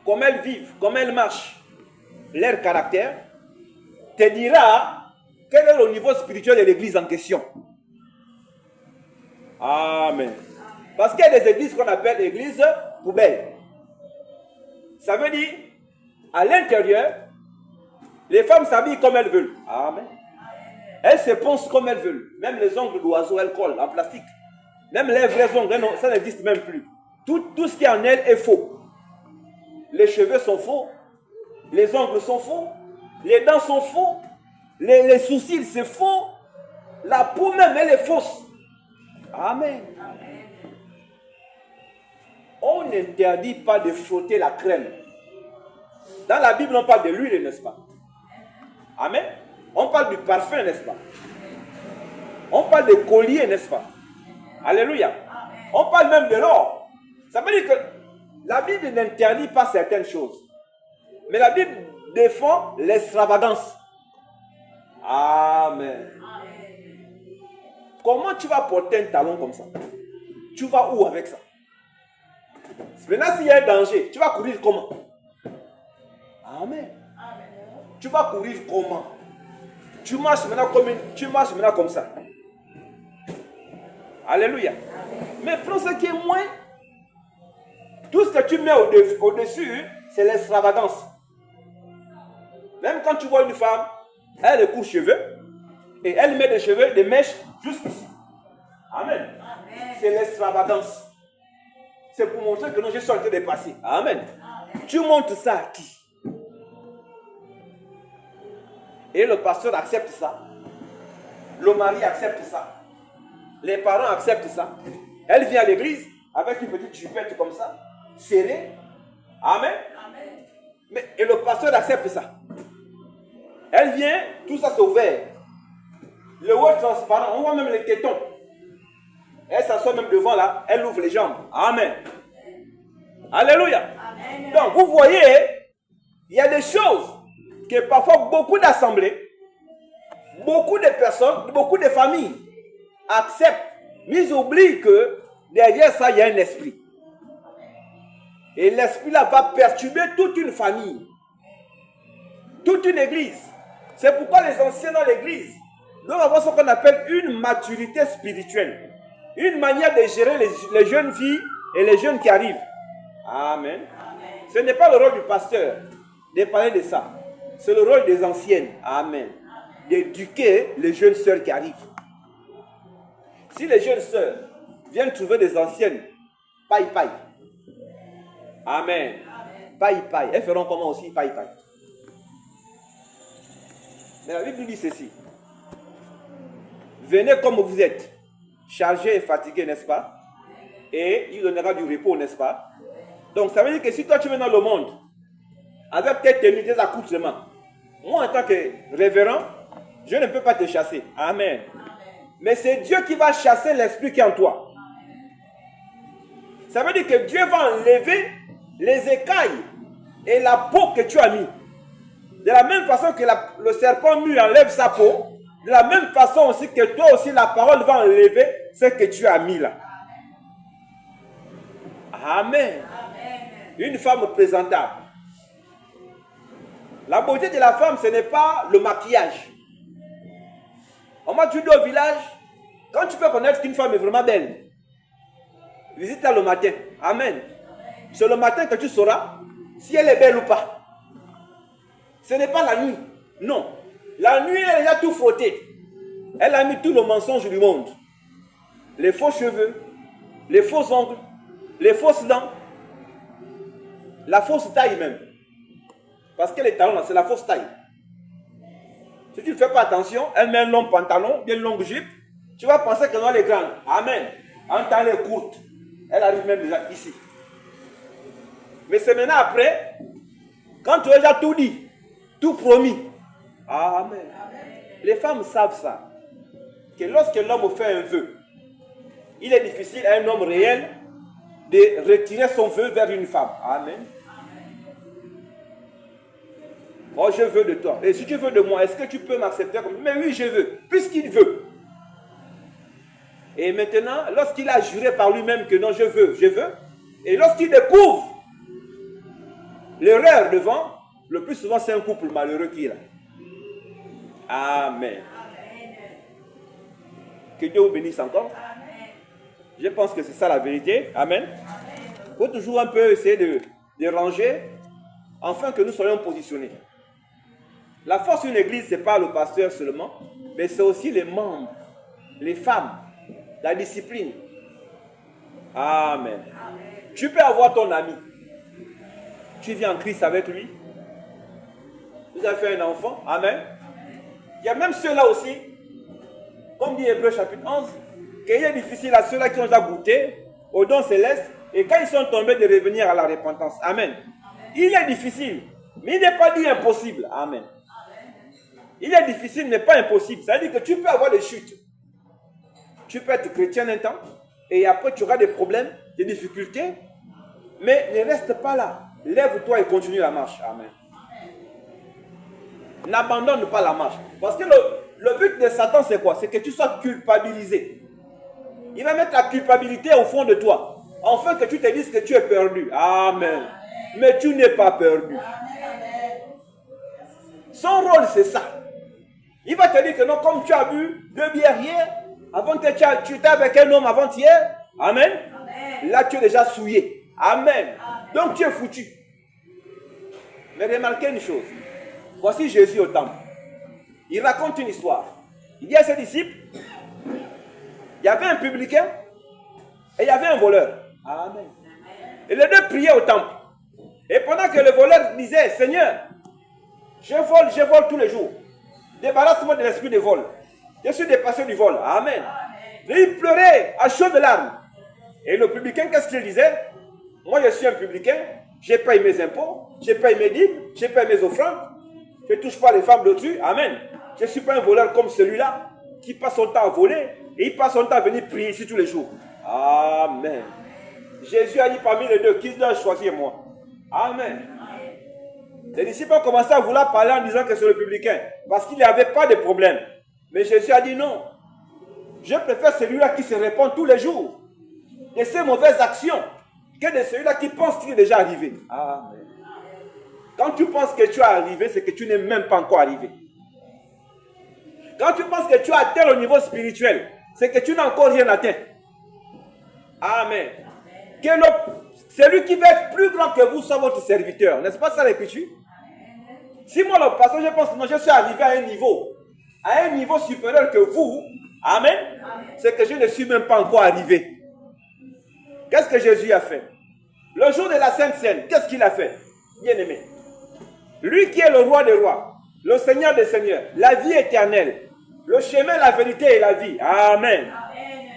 comment elles vivent, comment elles marchent, leur caractère te dira quel est le niveau spirituel de l'église en question. Amen. Parce qu'il y a des églises qu'on appelle églises poubelles. Ça veut dire, à l'intérieur, les femmes s'habillent comme elles veulent. Amen. Elles se poncent comme elles veulent. Même les ongles d'oiseau, elles collent en plastique. Même les vrais ongles, non, ça n'existe même plus. Tout ce qui est en elles est faux. Les cheveux sont faux. Les ongles sont faux. Les dents sont faux. Les sourcils, c'est faux. La peau même, elle est fausse. Amen. On n'interdit pas de frotter la crème. Dans la Bible, on parle de l'huile, n'est-ce pas? Amen. On parle du parfum, n'est-ce pas? On parle des colliers, n'est-ce pas? Alléluia. On parle même de l'or. Ça veut dire que la Bible n'interdit pas certaines choses. Mais la Bible défend l'extravagance. Amen. Comment tu vas porter un talon comme ça? Tu vas où avec ça? Maintenant, s'il y a un danger, tu vas courir comment? Amen. Tu vas courir comment? Tu marches maintenant comme ça. Alléluia. Mais prends ce qui est moins. Tout ce que tu mets au-dessus, c'est l'extravagance. Même quand tu vois une femme, elle a des courts cheveux et elle met des cheveux, des mèches jusqu'ici. Amen. C'est l'extravagance. C'est pour montrer que non, je suis en train de passer. Amen. Tu montres ça à qui? Et le pasteur accepte ça. Le mari accepte ça. Les parents acceptent ça. Elle vient à l'église avec une petite jupette comme ça, serrée. Amen. Et le pasteur accepte ça. Elle vient, tout ça c'est ouvert. Le haut transparent, on voit même les tétons. Elle s'assoit même devant là, elle ouvre les jambes. Amen. Alléluia. Amen. Donc vous voyez, il y a des choses que parfois beaucoup d'assemblées, beaucoup de personnes, beaucoup de familles acceptent, mais ils oublient que derrière ça, il y a un esprit. Et l'esprit là va perturber toute une famille, toute une église. C'est pourquoi les anciens dans l'église doivent avoir ce qu'on appelle une maturité spirituelle. Une manière de gérer les jeunes filles et les jeunes qui arrivent. Amen. Ce n'est pas le rôle du pasteur de parler de ça. C'est le rôle des anciennes. Amen. D'éduquer les jeunes sœurs qui arrivent. Si les jeunes sœurs viennent trouver des anciennes, paille. Amen. Paille. Elles feront comment aussi? Paille. Mais la Bible dit ceci. Venez comme vous êtes, chargés et fatigués, n'est-ce pas? Et il donnera du repos, n'est-ce pas? Donc ça veut dire que si toi tu viens dans le monde, avec tes tenues, tes accoutrements, moi en tant que révérend, je ne peux pas te chasser. Amen. Mais c'est Dieu qui va chasser l'esprit qui est en toi. Ça veut dire que Dieu va enlever les écailles et la peau que tu as mis. De la même façon que le serpent nu enlève sa peau, de la même façon aussi que toi aussi la parole va enlever ce que tu as mis là. Amen. Une femme présentable. La beauté de la femme, ce n'est pas le maquillage. On m'a dit au village, quand tu peux connaître qu'une femme est vraiment belle, visite-la le matin. Amen. C'est le matin que tu sauras si elle est belle ou pas. Ce n'est pas la nuit. Non. La nuit, elle a tout frotté. Elle a mis tout le mensonge du monde. Les faux cheveux, les faux ongles, les fausses dents, la fausse taille même. Parce que les talons, c'est la fausse taille. Si tu ne fais pas attention, elle met un long pantalon, bien une longue jupe, tu vas penser qu'elle est grande. Amen. En temps, elle est courte. Elle arrive même déjà ici. Mais c'est maintenant après, quand tu as déjà tout dit, tout promis. Amen. Les femmes savent ça. Que lorsque l'homme fait un vœu, il est difficile à un homme réel de retirer son vœu vers une femme. Amen. Oh, je veux de toi. Et si tu veux de moi, est-ce que tu peux m'accepter comme... Mais oui, je veux. Puisqu'il veut. Et maintenant, lorsqu'il a juré par lui-même que non, je veux. Et lorsqu'il découvre l'erreur devant, le plus souvent, c'est un couple malheureux qui est là. Amen. Que Dieu vous bénisse encore. Amen. Je pense que c'est ça la vérité. Amen. Il faut toujours un peu essayer de ranger, afin que nous soyons positionnés. La force d'une église, ce n'est pas le pasteur seulement, mais c'est aussi les membres, les femmes, la discipline. Amen. Amen. Tu peux avoir ton ami. Tu vis en Christ avec lui. Vous avez fait un enfant. Amen. Il y a même ceux-là aussi, comme dit Hébreux chapitre 11, qu'il est difficile à ceux-là qui ont déjà goûté au don céleste et quand ils sont tombés de revenir à la repentance. Amen. Il est difficile, mais il n'est pas dit impossible. Amen. Il est difficile, mais pas impossible. Ça veut dire que tu peux avoir des chutes. Tu peux être chrétien un temps et après tu auras des problèmes, des difficultés, mais ne reste pas là. Lève-toi et continue la marche. Amen. N'abandonne pas la marche. Parce que le but de Satan, c'est quoi? C'est que tu sois culpabilisé. Il va mettre la culpabilité au fond de toi. Enfin que tu te dises que tu es perdu. Amen. Mais tu n'es pas perdu. Son rôle, c'est ça. Il va te dire que non, comme tu as bu 2 bières hier, avant que tu étais avec un homme avant-hier, amen. Là, tu es déjà souillé. Amen. Donc, tu es foutu. Mais remarquez une chose. Voici Jésus au temple. Il raconte une histoire. Il dit à ses disciples, il y avait un publicain et il y avait un voleur. Amen. Et les deux priaient au temple. Et pendant que le voleur disait, Seigneur, je vole tous les jours. Débarrasse-moi de l'esprit de vol. Je suis dépassé du vol. Amen. Et il pleurait à chaudes larmes. Et le publicain, qu'est-ce qu'il disait? Moi, je suis un publicain. Je paye mes impôts. Je paye mes dîmes. Je paye mes offrandes. Je ne touche pas les femmes d'autrui. Amen. Je ne suis pas un voleur comme celui-là qui passe son temps à voler et il passe son temps à venir prier ici tous les jours. Amen. Jésus a dit parmi les deux, qui doit choisir moi? Amen. Les disciples ont commencé à vouloir parler en disant que c'est le publicain parce qu'il n'y avait pas de problème. Mais Jésus a dit non. Je préfère celui-là qui se répand tous les jours de ses mauvaises actions que de celui-là qui pense qu'il est déjà arrivé. Amen. Quand tu penses que tu es arrivé, c'est que tu n'es même pas encore arrivé. Quand tu penses que tu as atteint le niveau spirituel, c'est que tu n'as encore rien atteint. Amen. Que celui qui va être plus grand que vous soit votre serviteur. N'est-ce pas ça l'écriture? Si moi, le pasteur, je pense que non, je suis arrivé à un niveau supérieur que vous, amen, c'est que je ne suis même pas encore arrivé. Qu'est-ce que Jésus a fait? Le jour de la Sainte Seine, qu'est-ce qu'il a fait? Bien-aimé. Lui qui est le roi des rois, le Seigneur des seigneurs, la vie éternelle, le chemin, la vérité et la vie. Amen.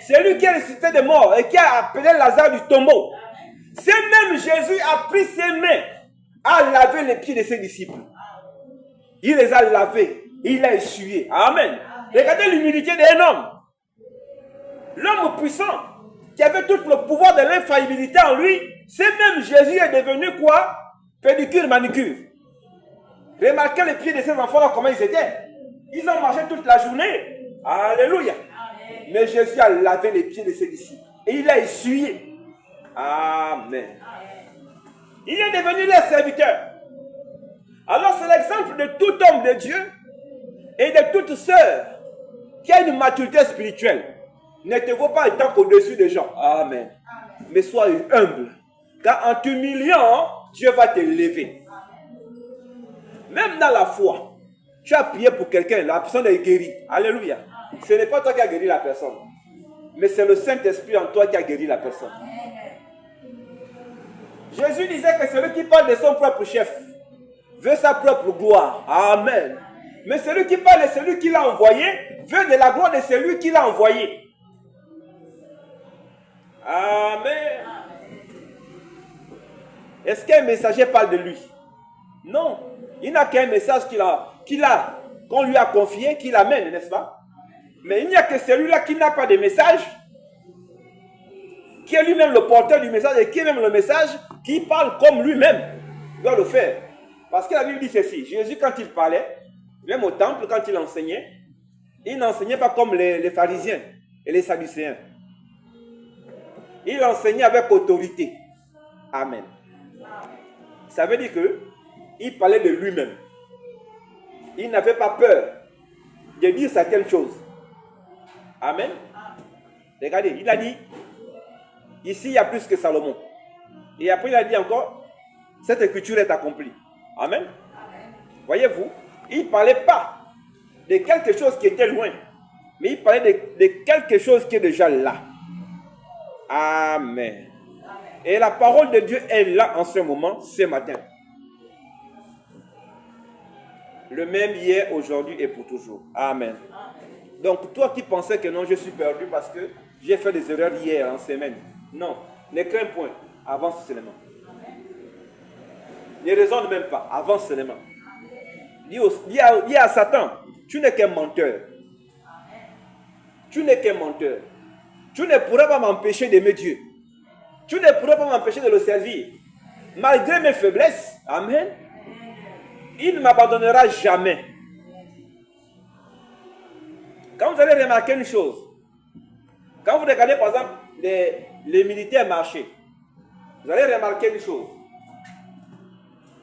C'est lui qui est ressuscité des morts et qui a appelé Lazare du tombeau. C'est même Jésus a pris ses mains à laver les pieds de ses disciples. Il les a lavés, il a essuyé. Amen. Regardez l'humilité d'un homme. L'homme puissant qui avait tout le pouvoir de l'infaillibilité en lui, c'est même Jésus est devenu quoi? Pédicure, manicure. Remarquez les pieds de ces enfants-là, comment ils étaient. Ils ont marché toute la journée. Alléluia. Mais Jésus a lavé les pieds de ses disciples. Et il a essuyé. Amen. Il est devenu leur serviteur. Alors c'est l'exemple de tout homme de Dieu et de toute sœur qui a une maturité spirituelle. Ne te vois pas étant qu'au-dessus des gens. Amen. Mais sois humble. Car en t'humiliant, Dieu va te lever. Même dans la foi, tu as prié pour quelqu'un, la personne est guérie. Alléluia. Ce n'est pas toi qui as guéri la personne, mais c'est le Saint-Esprit en toi qui a guéri la personne. Jésus disait que celui qui parle de son propre chef veut sa propre gloire. Amen. Mais celui qui parle de celui qui l'a envoyé veut de la gloire de celui qui l'a envoyé. Amen. Est-ce qu'un messager parle de lui? Non. Il n'a qu'un message qu'on lui a confié, qu'il amène, n'est-ce pas? Mais il n'y a que celui-là qui n'a pas de message, qui est lui-même le porteur du message et qui est même le message, qui parle comme lui-même doit le faire. Parce que la Bible dit ceci, Jésus quand il parlait, même au temple quand il enseignait, il n'enseignait pas comme les pharisiens et les sadducéens. Il enseignait avec autorité. Amen. Ça veut dire que il parlait de lui-même. Il n'avait pas peur de dire certaines choses. Amen. Regardez, il a dit, ici il y a plus que Salomon. Et après il a dit encore, cette écriture est accomplie. Amen. Voyez-vous, il ne parlait pas de quelque chose qui était loin, mais il parlait de quelque chose qui est déjà là. Amen. Et la parole de Dieu est là en ce moment, ce matin. Le même hier, aujourd'hui et pour toujours. Amen. Donc toi qui pensais que non, je suis perdu parce que j'ai fait des erreurs hier en semaine. Non, ne crains point. Avance seulement. Ne raisonne même pas. Avance seulement. Dis à Satan, tu n'es qu'un menteur. Tu n'es qu'un menteur. Tu ne pourras pas m'empêcher d'aimer Dieu. Tu ne pourras pas m'empêcher de le servir. Malgré mes faiblesses. Amen. il ne m'abandonnera jamais. Quand vous allez remarquer une chose, quand vous regardez par exemple les militaires marcher, vous allez remarquer une chose,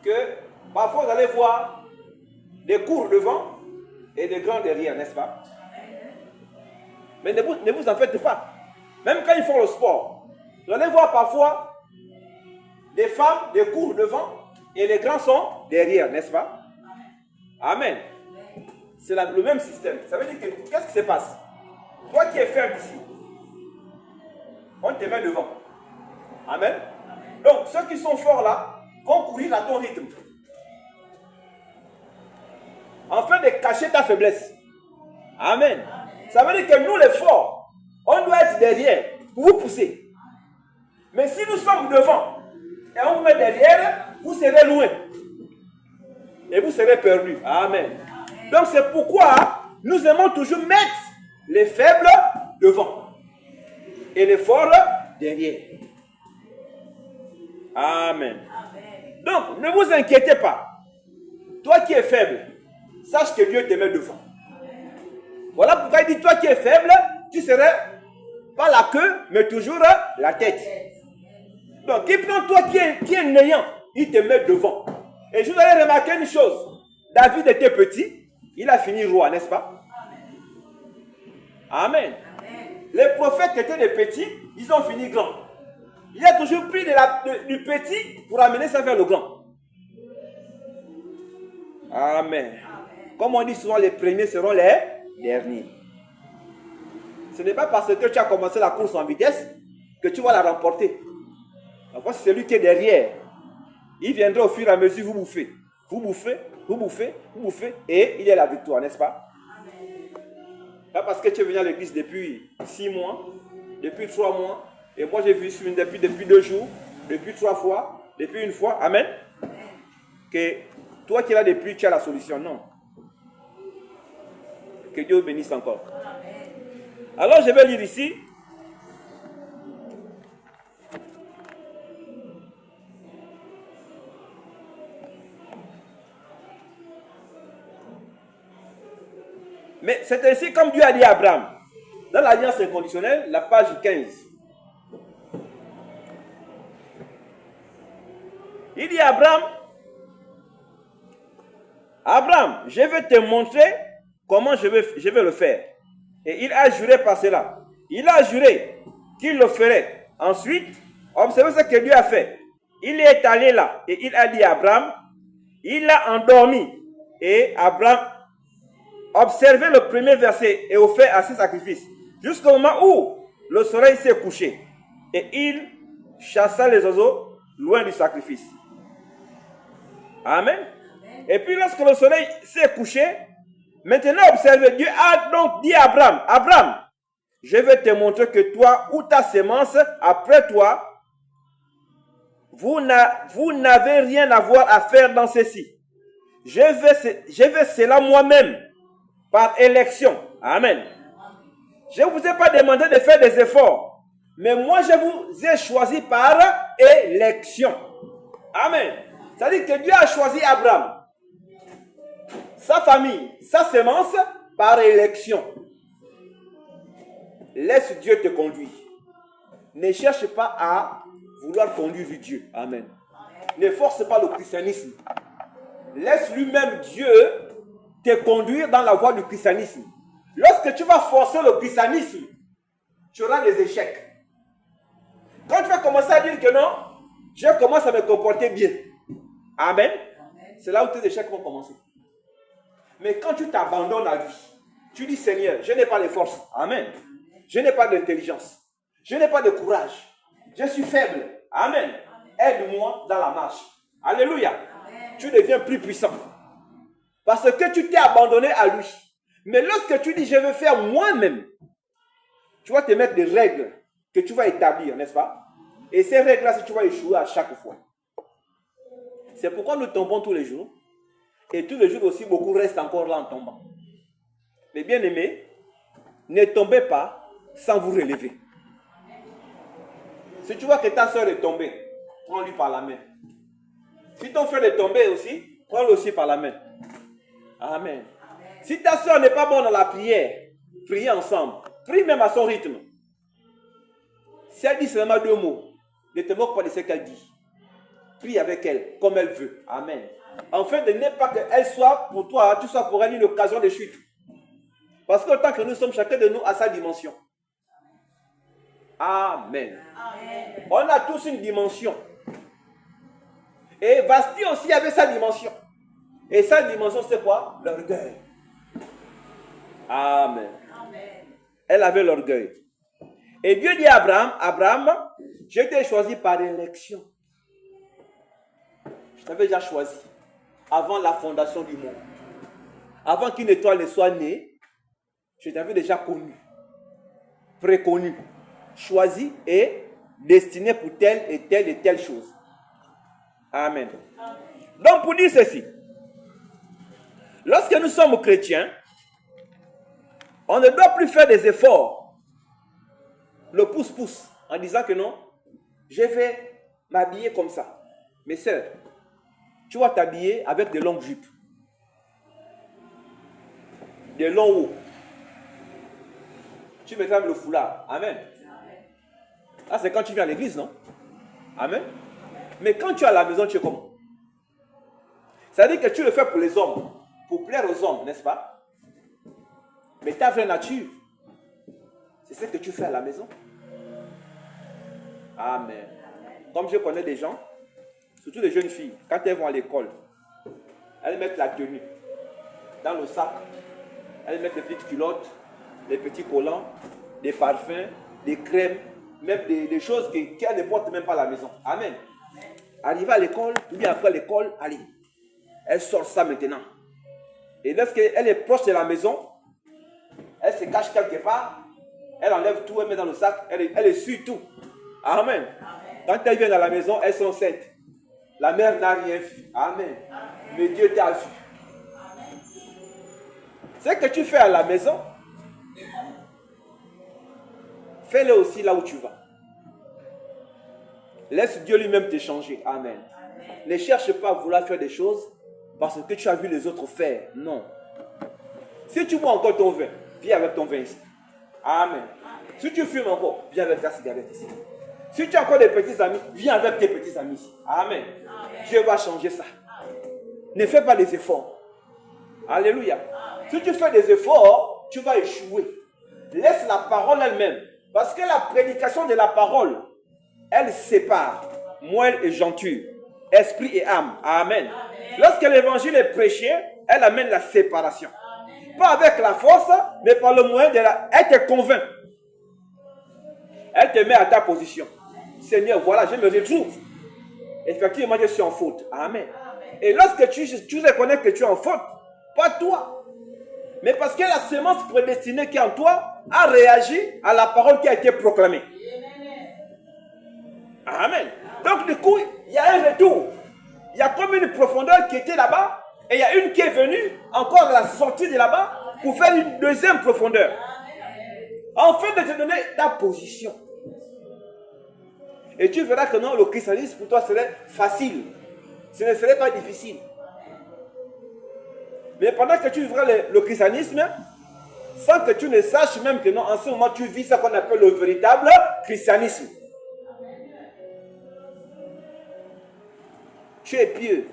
que parfois vous allez voir des courts devant et des grands derrière, n'est-ce pas? Mais ne vous en faites pas. Même quand ils font le sport, vous allez voir parfois des femmes, des courts devant et les grands sont derrière, n'est-ce pas? Amen. C'est le même système. Ça veut dire que qu'est-ce qui se passe? Toi qui es faible ici, on te met devant. Amen. Donc ceux qui sont forts là vont courir à ton rythme, afin de cacher ta faiblesse. Amen. Ça veut dire que nous les forts, on doit être derrière pour vous pousser. Mais si nous sommes devant et on vous met derrière, vous serez loin. Et vous serez perdus. Amen. Donc c'est pourquoi nous aimons toujours mettre les faibles devant et les forts derrière. Amen. Donc ne vous inquiétez pas. Toi qui es faible, sache que Dieu te met devant. Voilà pourquoi il dit, toi qui es faible, tu serais pas la queue, mais toujours la tête. Donc il prend toi qui est néant, il te met devant. Et je vous allez remarquer une chose. David était petit, il a fini roi, n'est-ce pas? Amen. Les prophètes qui étaient des petits, ils ont fini grands. Il a toujours pris du petit pour amener ça vers le grand. Amen. Comme on dit souvent, les premiers seront les derniers. Ce n'est pas parce que tu as commencé la course en vitesse que tu vas la remporter. Parce que c'est celui qui est derrière. Il viendra au fur et à mesure, vous bouffez. Vous bouffez, vous bouffez, vous bouffez, et il est la victoire, n'est-ce pas? Pas parce que tu es venu à l'église depuis 6 mois, depuis 3 mois, et moi j'ai vu depuis 2 jours, depuis 3 fois, depuis 1 fois, amen, que toi qui es là depuis, tu as la solution, non. Que Dieu vous bénisse encore. Alors je vais lire ici. Mais c'est ainsi comme Dieu a dit à Abraham, dans l'Alliance inconditionnelle, la page 15. Il dit à Abraham, Abraham, je vais te montrer comment je vais le faire. Et il a juré par cela. Il a juré qu'il le ferait. Ensuite, observez ce que Dieu a fait. Il est allé là et il a dit à Abraham, il a endormi. Et Abraham observez le premier verset et offert à ses sacrifices. Jusqu'au moment où le soleil s'est couché. Et il chassa les oiseaux loin du sacrifice. Amen. Et puis lorsque le soleil s'est couché, maintenant observez, Dieu a donc dit à Abraham, Abraham, je vais te montrer que toi ou ta sémence après toi, vous n'avez rien à voir à faire dans ceci. Je vais cela moi-même. Par élection. Amen. Je ne vous ai pas demandé de faire des efforts. Mais moi, je vous ai choisi par élection. Amen. C'est-à-dire que Dieu a choisi Abraham, sa famille, sa sémence, par élection. Laisse Dieu te conduire. Ne cherche pas à vouloir conduire Dieu. Amen. Ne force pas le christianisme. Laisse lui-même Dieu te conduire dans la voie du christianisme. Lorsque tu vas forcer le christianisme, tu auras des échecs. Quand tu vas commencer à dire que non, je commence à me comporter bien. Amen. C'est là où tes échecs vont commencer. Mais quand tu t'abandonnes à lui, tu dis Seigneur, je n'ai pas de force. Amen. Je n'ai pas d'intelligence. Je n'ai pas de courage. Je suis faible. Amen. Aide-moi dans la marche. Alléluia. Tu deviens plus puissant. Parce que tu t'es abandonné à lui. Mais lorsque tu dis, je veux faire moi-même, tu vas te mettre des règles que tu vas établir, n'est-ce pas? Et ces règles-là, si tu vas échouer à chaque fois. C'est pourquoi nous tombons tous les jours. Et tous les jours aussi, beaucoup restent encore là en tombant. Mais bien aimés, ne tombez pas sans vous relever. Si tu vois que ta soeur est tombée, prends-lui par la main. Si ton frère est tombé aussi, Prends-le aussi par la main. Amen. Si ta soeur n'est pas bonne dans la prière, priez ensemble. Prie même à son rythme. Si elle dit seulement 2 mots, ne te moque pas de ce qu'elle dit. Prie avec elle, comme elle veut. Amen. Enfin, de ne pas qu'elle soit pour toi, tu sois pour elle une occasion de chute. Parce qu'autant que nous sommes, chacun de nous à sa dimension. Amen. Amen. On a tous une dimension. Et Vasti aussi avait sa dimension. Et sa dimension, c'est quoi? L'orgueil. Amen. Amen. Elle avait l'orgueil. Et Dieu dit à Abraham, je t'ai choisi par élection. Je t'avais déjà choisi avant la fondation du monde. Avant qu'une étoile ne soit née, je t'avais déjà connu, préconnu, choisi et destiné pour telle et telle chose. Amen. Donc pour dire ceci, lorsque nous sommes chrétiens, on ne doit plus faire des efforts, le pouce-pouce, en disant que non, je vais m'habiller comme ça. Mes sœurs, tu vas t'habiller avec des longues jupes, des longs hauts. Tu mettras le foulard. Amen. Ah, c'est quand tu viens à l'église, non? Amen. Mais quand tu es à la maison, tu es comment? Ça veut dire que tu le fais pour les hommes, pour plaire aux hommes, n'est-ce pas? Mais ta vraie nature, c'est ce que tu fais à la maison. Amen. Comme je connais des gens, surtout les jeunes filles, quand elles vont à l'école, elles mettent la tenue dans le sac, elles mettent les petites culottes, les petits collants, des parfums, des crèmes, même des choses qu'elles ne portent même pas à la maison. Amen. Arrivée à l'école, ou bien après l'école, allez, elle sort ça maintenant. Et lorsqu'elle est proche de la maison, elle se cache quelque part, elle enlève tout, elle met dans le sac, elle essuie tout. Amen. Quand elle vient dans la maison, elles sont saintes. La mère n'a rien vu. Amen. Mais Dieu t'a vu. Ce que tu fais à la maison, fais-le aussi là où tu vas. Laisse Dieu lui-même te changer. Amen. Ne cherche pas à vouloir faire des choses parce que tu as vu les autres faire. Non. Si tu bois encore ton vin, viens avec ton vin ici. Amen. Si tu fumes encore, viens avec ta cigarette ici. Si tu as encore des petits amis, viens avec tes petits amis ici. Amen. Dieu va changer ça. Ne fais pas des efforts. Alléluia. Si tu fais des efforts, tu vas échouer. Laisse la parole elle-même. Parce que la prédication de la parole, elle sépare moelle et jointure, esprit et âme. Amen. Lorsque l'évangile est prêché, elle amène la séparation. Pas avec la force, mais par le moyen de la... Elle te convainc. Elle te met à ta position. Seigneur, voilà, je me retrouve. Effectivement, je suis en faute. Amen. Et lorsque tu reconnais que tu es en faute, pas toi, mais parce que la semence prédestinée qui est en toi a réagi à la parole qui a été proclamée. Amen. Donc du coup, il y a un retour. Il y a comme une profondeur qui était là-bas et il y a une qui est venue encore à la sortie de là-bas pour faire une deuxième profondeur. Afin de te donner ta position. Et tu verras que non, le christianisme pour toi serait facile. Ce ne serait pas difficile. Mais pendant que tu vivras le christianisme, sans que tu ne saches même que non, en ce moment tu vis ce qu'on appelle le véritable christianisme. Tu es pieux.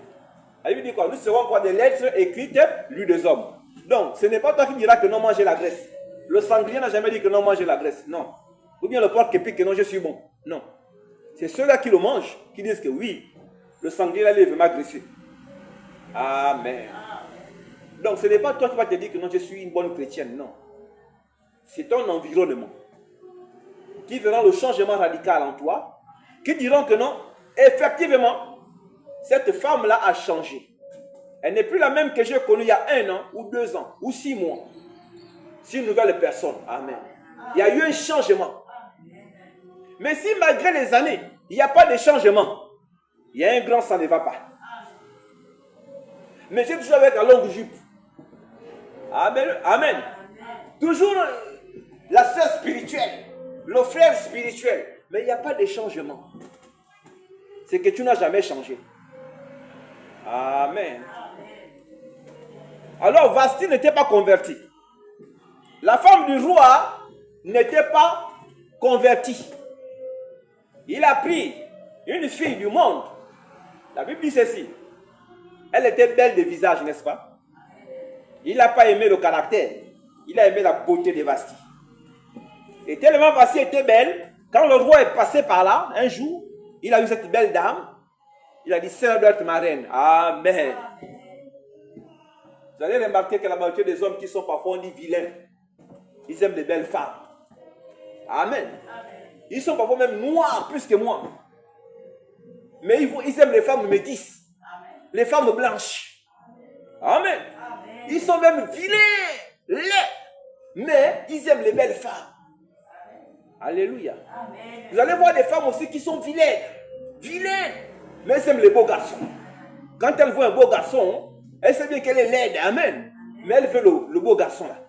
Elle lui dit quoi? Nous serons quoi? Des lettres écrites, lues des hommes. Donc, ce n'est pas toi qui diras que non, mangez la graisse. Le sanglier n'a jamais dit que non, mangez la graisse. Non. Ou bien le porc qui pique que non, je suis bon. Non. C'est ceux-là qui le mangent qui disent que oui, le sanglier là, il veut m'agresser. Amen. Donc, ce n'est pas toi qui vas te dire que non, je suis une bonne chrétienne. Non. C'est ton environnement qui verra le changement radical en toi, qui diront que non, effectivement, cette femme-là a changé. Elle n'est plus la même que j'ai connue il y a 1 an, ou 2 ans, ou 6 mois. C'est une nouvelle personne. Amen. Il y a eu un changement. Mais si malgré les années, il n'y a pas de changement, il y a un grand, ça ne va pas. Mais j'ai toujours avec la longue jupe. Amen. Amen. Toujours la sœur spirituelle, le frère spirituel. Mais il n'y a pas de changement. C'est que tu n'as jamais changé. Amen. Alors Vasti n'était pas convertie. La femme du roi n'était pas convertie. Il a pris une fille du monde. La Bible dit ceci. Elle était belle de visage, n'est-ce pas? Il n'a pas aimé le caractère. Il a aimé la beauté de Vasti. Et tellement Vasti était belle, quand le roi est passé par là, un jour, il a vu cette belle dame. Il a dit, celle doit être ma reine. Amen. Vous allez remarquer que la majorité des hommes qui sont parfois, on dit vilains, ils aiment les belles femmes. Amen. Ils sont parfois même noirs plus que moi. Mais ils aiment les femmes métisses. Les femmes blanches. Amen. Ils sont même vilains, laids. Mais ils aiment les belles femmes. Alléluia. Vous allez voir des femmes aussi qui sont vilaines. Vilaines. Mais elles aiment les beaux garçons. Quand elle voit un beau garçon, elle sait bien qu'elle est laide. Amen. Mais elle veut le beau garçon là.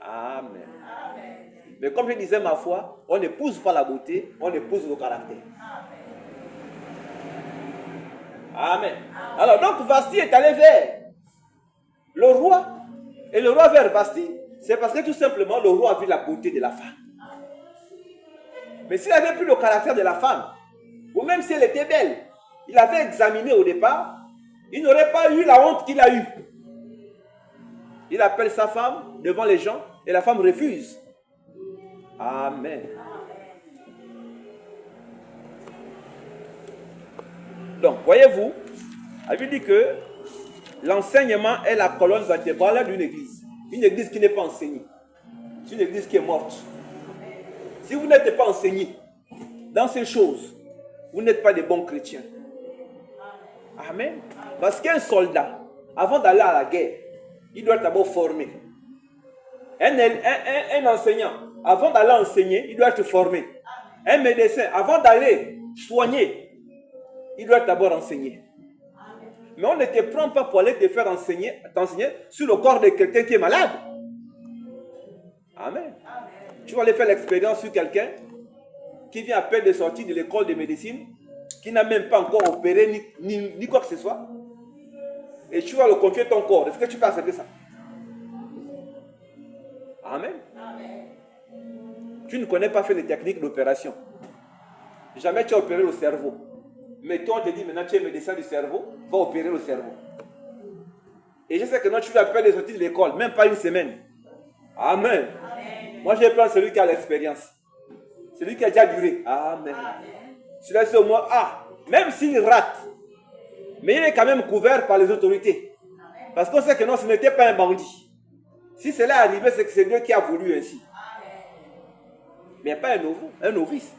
Amen. Mais comme je disais ma foi, on n'épouse pas la beauté, on épouse le caractère. Amen. Alors donc Vasti est allé vers le roi. Et le roi vers Vasti, c'est parce que tout simplement le roi a vu la beauté de la femme. Mais s'il avait pris le caractère de la femme, ou même si elle était belle, il avait examiné au départ, il n'aurait pas eu la honte qu'il a eue. Il appelle sa femme devant les gens et la femme refuse. Amen. Donc, voyez-vous, la Bible dit que l'enseignement est la colonne vertébrale d'une église. Une église qui n'est pas enseignée. C'est une église qui est morte. Si vous n'êtes pas enseigné dans ces choses, vous n'êtes pas des bons chrétiens. Amen. Parce qu'un soldat, avant d'aller à la guerre, il doit être d'abord formé. Un enseignant, avant d'aller enseigner, il doit être formé. Un médecin, avant d'aller soigner, il doit être d'abord enseigné. Mais on ne te prend pas pour aller te faire t'enseigner sur le corps de quelqu'un qui est malade. Amen. Tu vas aller faire l'expérience sur quelqu'un qui vient à peine de sortir de l'école de médecine, qui n'a même pas encore opéré ni quoi que ce soit. Et tu vas le confier ton corps. Est-ce que tu peux accepter ça? Amen. Tu ne connais pas faire les techniques d'opération. Jamais tu as opéré le cerveau. Mais toi, on te dit maintenant tu es médecin du cerveau, va opérer le cerveau. Et je sais que non, tu vas à peine de sortir de l'école, même pas une semaine. Amen. Moi, je prends celui qui a l'expérience. Celui qui a déjà duré. Amen. Celui-là, c'est au moins, même s'il rate, mais il est quand même couvert par les autorités. Parce qu'on sait que non, ce n'était pas un bandit. Si cela est arrivé, c'est que c'est Dieu qui a voulu ainsi. Mais pas un novice.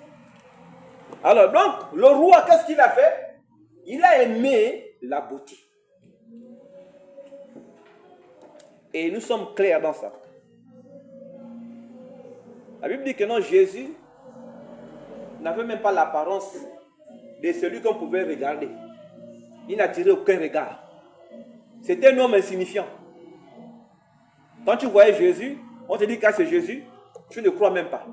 Alors donc, le roi, qu'est-ce qu'il a fait? Il a aimé la beauté. Et nous sommes clairs dans ça. La Bible dit que non, Jésus n'avait même pas l'apparence de celui qu'on pouvait regarder. Il n'attirait aucun regard. C'était un homme insignifiant. Quand tu voyais Jésus, on te dit que c'est Jésus, tu ne crois même pas.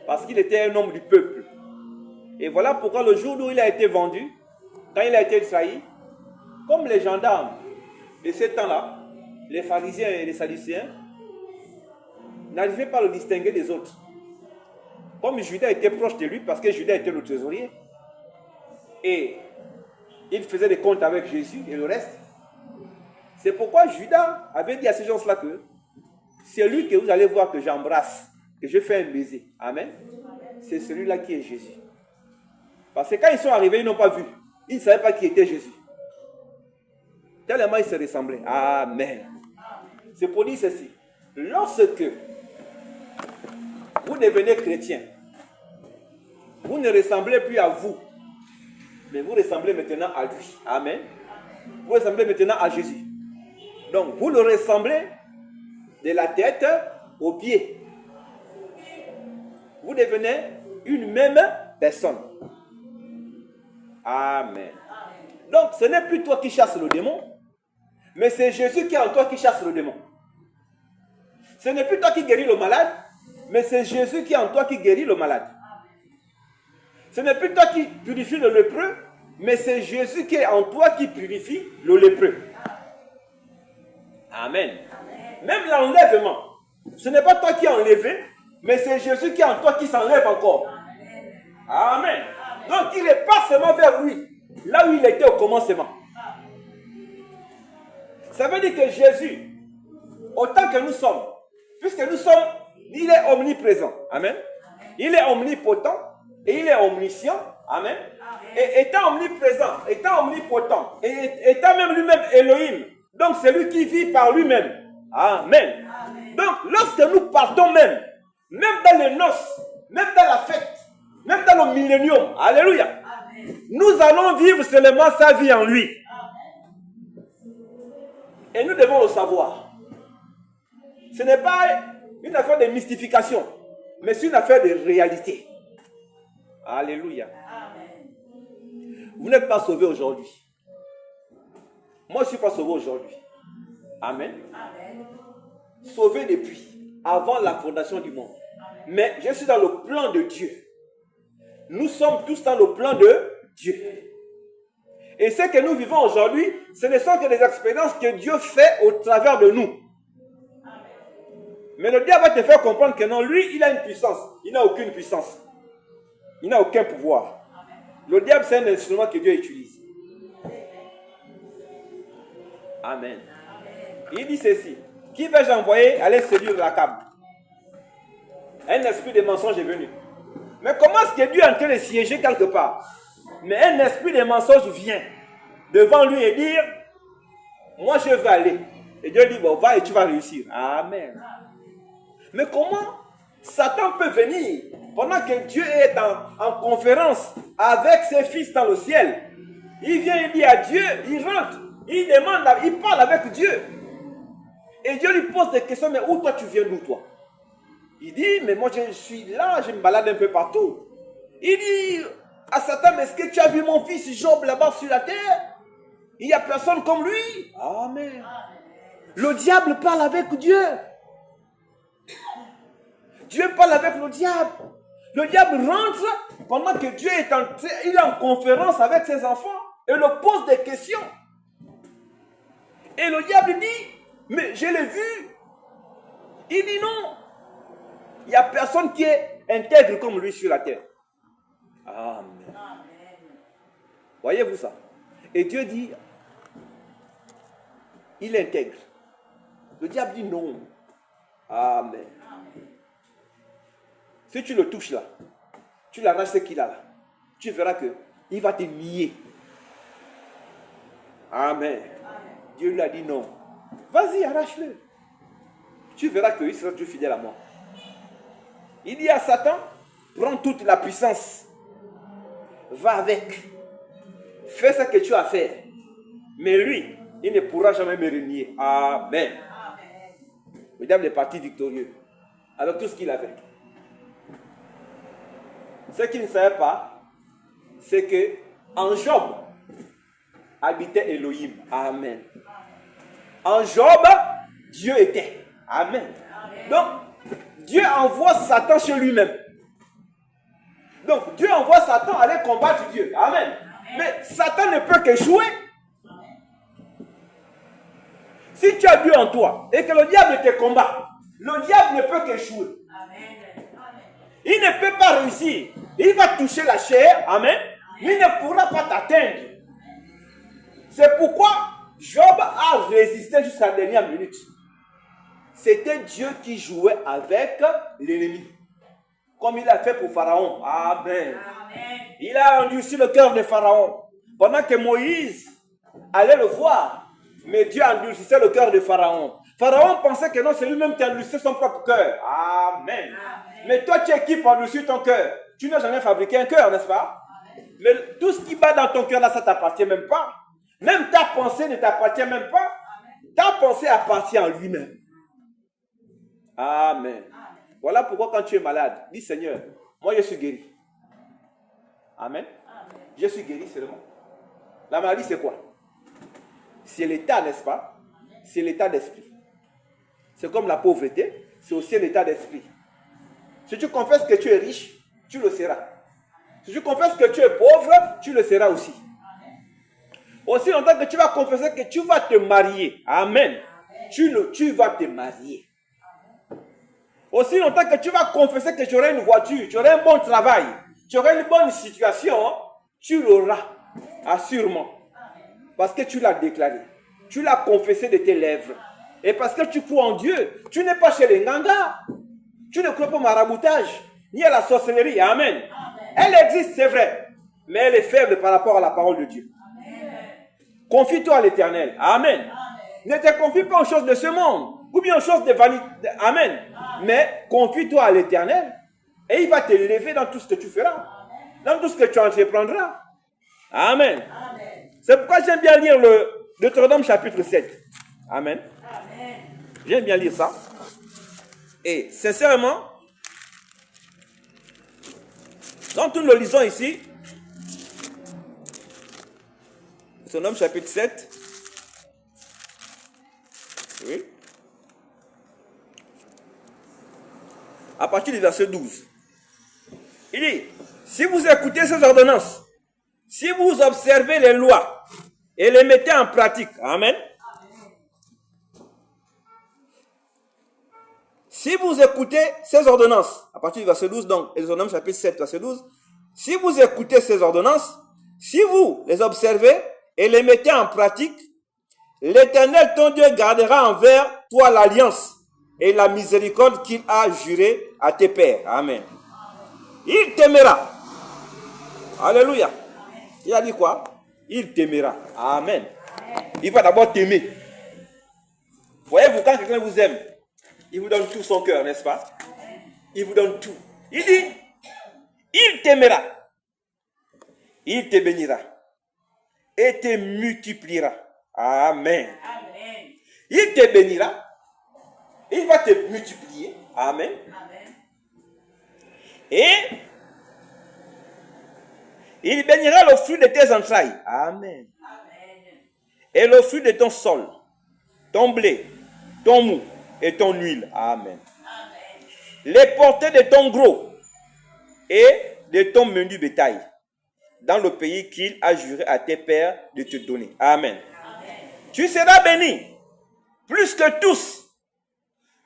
Parce qu'il était un homme du peuple. Et voilà pourquoi le jour où il a été vendu, quand il a été trahi, comme les gendarmes de ce temps-là, les pharisiens et les sadducéens, n'arrivaient pas à le distinguer des autres. Comme Judas était proche de lui, parce que Judas était le trésorier, et il faisait des comptes avec Jésus et le reste, c'est pourquoi Judas avait dit à ces gens-là que c'est lui que vous allez voir que j'embrasse, que je fais un baiser. Amen. C'est celui-là qui est Jésus. Parce que quand ils sont arrivés, ils n'ont pas vu. Ils ne savaient pas qui était Jésus. Tellement ils se ressemblaient. Amen. C'est pour dire ceci. Lorsque vous devenez chrétien, vous ne ressemblez plus à vous, mais vous ressemblez maintenant à lui. Amen. Vous ressemblez maintenant à Jésus. Donc, vous le ressemblez de la tête aux pieds. Vous devenez une même personne. Amen. Donc, ce n'est plus toi qui chasses le démon, mais c'est Jésus qui est en toi qui chasse le démon. Ce n'est plus toi qui guéris le malade, mais c'est Jésus qui est en toi qui guérit le malade. Ce n'est plus toi qui purifie le lépreux, Mais c'est Jésus qui est en toi qui purifie le lépreux. Amen. Même l'enlèvement, ce n'est pas toi qui es enlevé, mais c'est Jésus qui est en toi qui s'enlève encore. Amen. Donc il repart seulement vers lui, là où il était au commencement. Ça veut dire que Jésus, autant que nous sommes, puisque nous sommes, il est omniprésent. Amen. Il est omnipotent et il est omniscient. Amen. Et étant omniprésent, étant omnipotent, et étant même lui-même Elohim, donc c'est lui qui vit par lui-même. Amen. Donc lorsque nous partons même dans les noces, même dans la fête, même dans le millénium, alléluia, nous allons vivre seulement sa vie en lui. Et nous devons le savoir. Ce n'est pas une affaire de mystification, mais c'est une affaire de réalité. Alléluia. Vous n'êtes pas sauvé aujourd'hui. Moi, je ne suis pas sauvé aujourd'hui. Amen. Sauvé depuis, avant la fondation du monde. Mais je suis dans le plan de Dieu. Nous sommes tous dans le plan de Dieu. Et ce que nous vivons aujourd'hui, ce ne sont que des expériences que Dieu fait au travers de nous. Mais le diable va te faire comprendre que non, lui, il a une puissance. Il n'a aucune puissance. Il n'a aucun pouvoir. Le diable, c'est un instrument que Dieu utilise. Amen. Il dit ceci. Qui vais-je envoyer aller séduire la câble? Un esprit de mensonge est venu. Mais comment est-ce que Dieu est en train de siéger quelque part? Mais un esprit de mensonge vient devant lui et dire, moi je vais aller. Et Dieu dit, bon, va et tu vas réussir. Amen. Mais comment Satan peut venir pendant que Dieu est en conférence avec ses fils dans le ciel? Il vient, il dit à Dieu, il rentre, il demande, il parle avec Dieu. Et Dieu lui pose des questions, mais où toi tu viens d'où toi? Il dit, mais moi je suis là, je me balade un peu partout. Il dit à Satan, mais est-ce que tu as vu mon fils Job là-bas sur la terre? Il n'y a personne comme lui. Amen. Le diable parle avec Dieu. Dieu parle avec le diable. Le diable rentre pendant que Dieu est en conférence avec ses enfants et leur pose des questions. Et le diable dit, mais je l'ai vu. Il dit non. Il n'y a personne qui est intègre comme lui sur la terre. Amen. Voyez-vous ça? Et Dieu dit, il intègre. Le diable dit non. Amen. Si tu le touches là, tu l'arraches ce qu'il a là, tu verras qu'il va te nier. Amen. Dieu lui a dit non. Vas-y, arrache-le. Tu verras qu'il sera toujours fidèle à moi. Il dit à Satan, prends toute la puissance. Va avec. Fais ce que tu as fait. Mais lui, il ne pourra jamais me renier. Amen. Le diable est parti victorieux avec tout ce qu'il avait. Ce qu'il ne savait pas, c'est que en Job habitait Elohim. Amen. En Job, Dieu était. Amen. Donc, Dieu envoie Satan chez lui-même. Donc, Dieu envoie Satan aller combattre Dieu. Amen. Mais Satan ne peut qu'échouer. Si tu as Dieu en toi et que le diable te combat, le diable ne peut qu'échouer. Il ne peut pas réussir. Il va toucher la chair. Amen. Mais il ne pourra pas t'atteindre. C'est pourquoi Job a résisté jusqu'à la dernière minute. C'était Dieu qui jouait avec l'ennemi. Comme il a fait pour Pharaon. Amen. Il a endurci le cœur de Pharaon. Pendant que Moïse allait le voir. Mais Dieu endurcissait le cœur de Pharaon. Pharaon pensait que non, c'est lui-même qui endurcissait son propre cœur. Amen. Mais toi, tu es qui pour endurcir ton cœur? Tu n'as jamais fabriqué un cœur, n'est-ce pas? Mais tout ce qui bat dans ton cœur là, ça ne t'appartient même pas. Même ta pensée ne t'appartient même pas. Ta pensée appartient à lui-même. Amen. Voilà pourquoi quand tu es malade, dis Seigneur, moi je suis guéri. Amen. Je suis guéri seulement. La maladie c'est quoi? C'est l'état, n'est-ce pas? C'est l'état d'esprit. C'est comme la pauvreté, c'est aussi un état d'esprit. Si tu confesses que tu es riche, tu le seras. Si tu confesses que tu es pauvre, tu le seras aussi. Aussi longtemps que tu vas confesser que tu vas te marier. Amen. Tu vas te marier. Aussi longtemps que tu vas confesser que tu auras une voiture, tu auras un bon travail, tu auras une bonne situation, tu l'auras. Assurément. Parce que tu l'as déclaré. Tu l'as confessé de tes lèvres. Et parce que tu crois en Dieu, tu n'es pas chez les Nganga. Tu ne crois pas au maraboutage, ni à la sorcellerie. Amen. Elle existe, c'est vrai. Mais elle est faible par rapport à la parole de Dieu. Confie-toi à l'Éternel. Amen. Ne te confie pas aux choses de ce monde, ou bien aux choses de vanité. Amen. Mais confie-toi à l'Éternel, et il va te lever dans tout ce que tu feras, dans tout ce que tu entreprendras. Amen. C'est pourquoi j'aime bien lire le Deutéronome chapitre 7. Amen. J'aime bien lire ça. Et sincèrement, quand nous le lisons ici, Deutéronome chapitre 7, oui, à partir du verset 12, il dit, si vous écoutez ces ordonnances, si vous observez les lois et les mettez en pratique, amen. Si vous écoutez ces ordonnances, à partir du verset 12, donc, Deutéronome chapitre 7, verset 12, si vous écoutez ces ordonnances, si vous les observez et les mettez en pratique, l'Éternel, ton Dieu, gardera envers toi l'alliance et la miséricorde qu'il a juré à tes pères. Amen. Il t'aimera. Alléluia. Il a dit quoi? Il t'aimera. Amen. Il va d'abord t'aimer. Voyez-vous, quand quelqu'un vous aime, il vous donne tout son cœur, n'est-ce pas? Il vous donne tout. Il dit, il t'aimera. Il te bénira. Et te multipliera. Amen. Amen. Il te bénira. Il va te multiplier. Amen. Amen. Et il bénira le fruit de tes entrailles. Amen. Amen. Et le fruit de ton sol, ton blé, ton mou et ton huile. Amen. Amen. Les portées de ton gros et de ton menu bétail dans le pays qu'il a juré à tes pères de te donner. Amen. Amen. Tu seras béni plus que tous,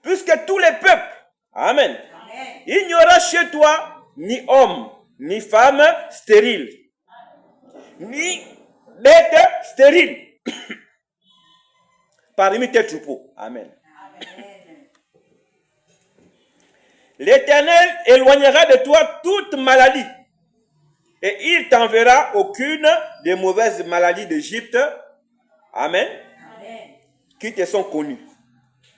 plus que tous les peuples. Amen. Amen. Il n'y aura chez toi ni homme, ni femme stérile, ni bête stérile parmi tes troupeaux. Amen. Amen. L'Éternel éloignera de toi toute maladie et il t'enverra aucune des mauvaises maladies d'Égypte. Amen. Amen. Qui te sont connues.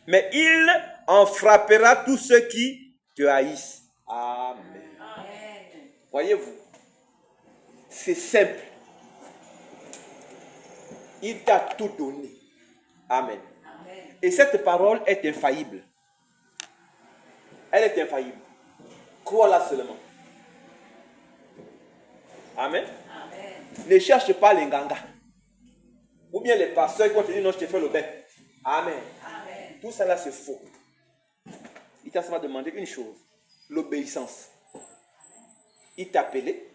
Mais il en frappera tous ceux qui te haïssent. Amen. Amen. Voyez-vous, c'est simple. Il t'a tout donné. Amen. Amen. Et cette parole est infaillible. Elle est infaillible. Crois-la seulement. Amen. Amen. Ne cherche pas les nganga. Ou bien les pasteurs qui vont te dire non, je te fais le bain. Amen. Amen. Tout ça là, c'est faux. Il t'a seulement demandé une chose. L'obéissance. Il t'a appelé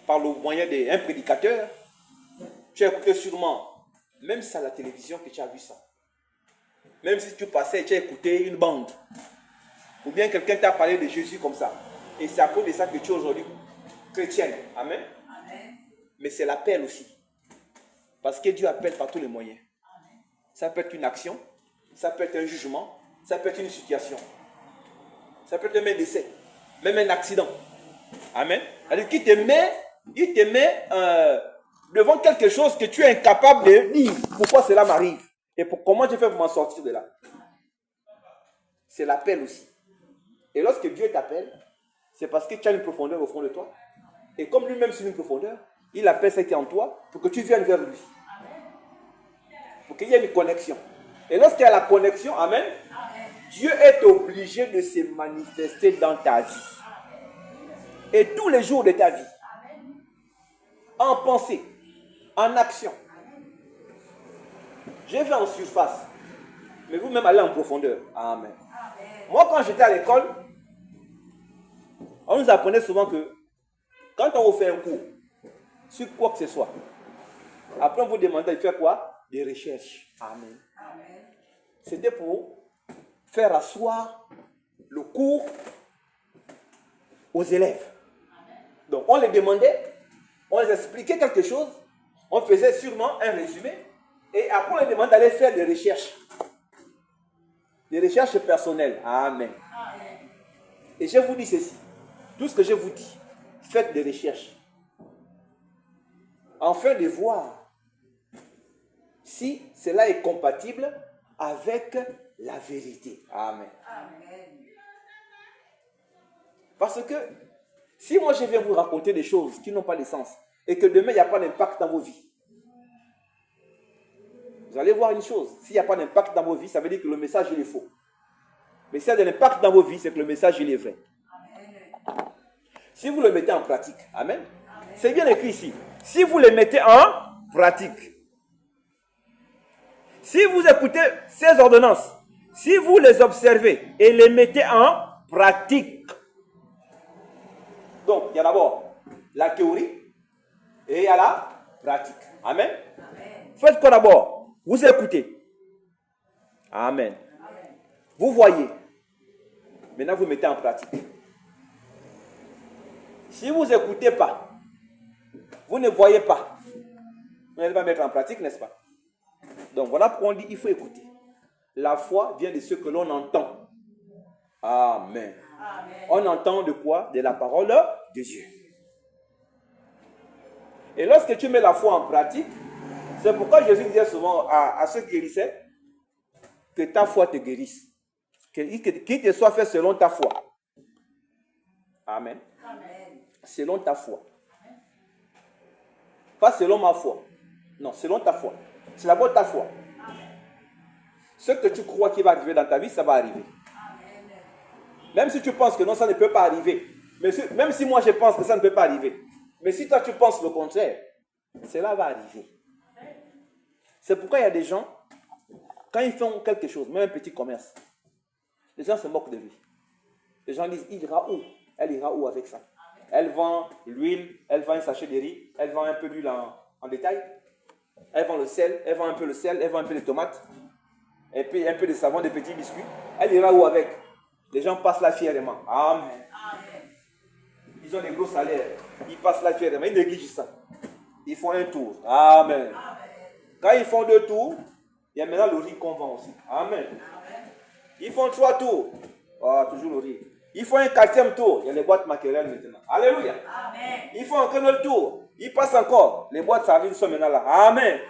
par le moyen d'un prédicateur. Tu as écouté sûrement, même ça à la télévision que tu as vu ça. Même si tu passais et tu as écouté une bande. Ou bien quelqu'un t'a parlé de Jésus comme ça. Et c'est à cause de ça que tu es aujourd'hui chrétienne. Amen. Amen. Mais c'est l'appel aussi. Parce que Dieu appelle par tous les moyens. Amen. Ça peut être une action, ça peut être un jugement, ça peut être une situation. Ça peut être même un décès, même un accident. Amen. Alors qu'il te met, il te met devant quelque chose que tu es incapable de dire pourquoi cela m'arrive et comment je fais pour m'en sortir de là. C'est l'appel aussi. Et lorsque Dieu t'appelle, c'est parce que tu as une profondeur au fond de toi. Et comme lui-même c'est une profondeur, il appelle ce qui est en toi pour que tu viennes vers lui. Pour qu'il y ait une connexion. Et lorsqu'il y a la connexion, amen, Dieu est obligé de se manifester dans ta vie. Et tous les jours de ta vie. En pensée, en action. J'ai fait en surface. Mais vous-même allez en profondeur. Amen. Moi, quand j'étais à l'école, on nous apprenait souvent que quand on vous fait un cours, sur quoi que ce soit, Après, on vous demandait de faire quoi? Des recherches. Amen. C'était pour faire asseoir le cours aux élèves. Donc, on les demandait, on les expliquait quelque chose, on faisait sûrement un résumé, et après, on les demandait d'aller faire des recherches. Des recherches personnelles. Amen. Et je vous dis ceci, tout ce que je vous dis, faites des recherches. Afin de voir si cela est compatible avec la vérité. Amen. Parce que si moi je viens vous raconter des choses qui n'ont pas de sens et que demain il n'y a pas d'impact dans vos vies, vous allez voir une chose, s'il n'y a pas d'impact dans vos vies, ça veut dire que le message il est faux. Mais s'il y a de l'impact dans vos vies, c'est que le message il est vrai. Si vous le mettez en pratique, amen. C'est bien écrit ici. Si vous le mettez en pratique, si vous écoutez ces ordonnances, si vous les observez et les mettez en pratique. Donc, il y a d'abord la théorie et il y a la pratique. Amen. Faites quoi d'abord? Vous écoutez. Amen. Vous voyez. Maintenant, vous mettez en pratique. Si vous n'écoutez pas, vous ne voyez pas, vous n'allez pas mettre en pratique, n'est-ce pas? Donc voilà pourquoi on dit qu'il faut écouter. La foi vient de ce que l'on entend. Amen. On entend de quoi? De la parole de Dieu. Et lorsque tu mets la foi en pratique, c'est pourquoi Jésus disait souvent à ceux qui guérissaient que ta foi te guérisse. Qu'il te soit fait selon ta foi. Amen. Selon ta foi. Pas selon ma foi. Non, selon ta foi. C'est d'abord ta foi. Ce que tu crois qui va arriver dans ta vie, ça va arriver. Même si tu penses que non, ça ne peut pas arriver. Mais même si moi je pense que ça ne peut pas arriver. Mais si toi tu penses le contraire, cela va arriver. C'est pourquoi il y a des gens, quand ils font quelque chose, même un petit commerce, les gens se moquent de lui. Les gens disent, il ira où? Elle ira où avec ça? Elle vend l'huile, elle vend un sachet de riz, elle vend un peu d'huile en détail. Elle vend le sel, elle vend un peu le sel, elle vend un peu de tomates, et puis un peu de savon, des petits biscuits. Elle ira où avec? Les gens passent là fièrement. Amen. Ils ont des gros salaires. Ils passent là fièrement. Ils négligent ça. Ils font un tour. Amen. Quand ils font 2 tours, il y a maintenant le riz qu'on vend aussi. Amen. Ils font 3 tours. Oh, toujours le riz. Ils font un 4e tour. Il y a les boîtes maquerelles maintenant. Alléluia. Amen. Ils font encore un autre tour. Ils passent encore. Les boîtes sardines sont maintenant là. Amen.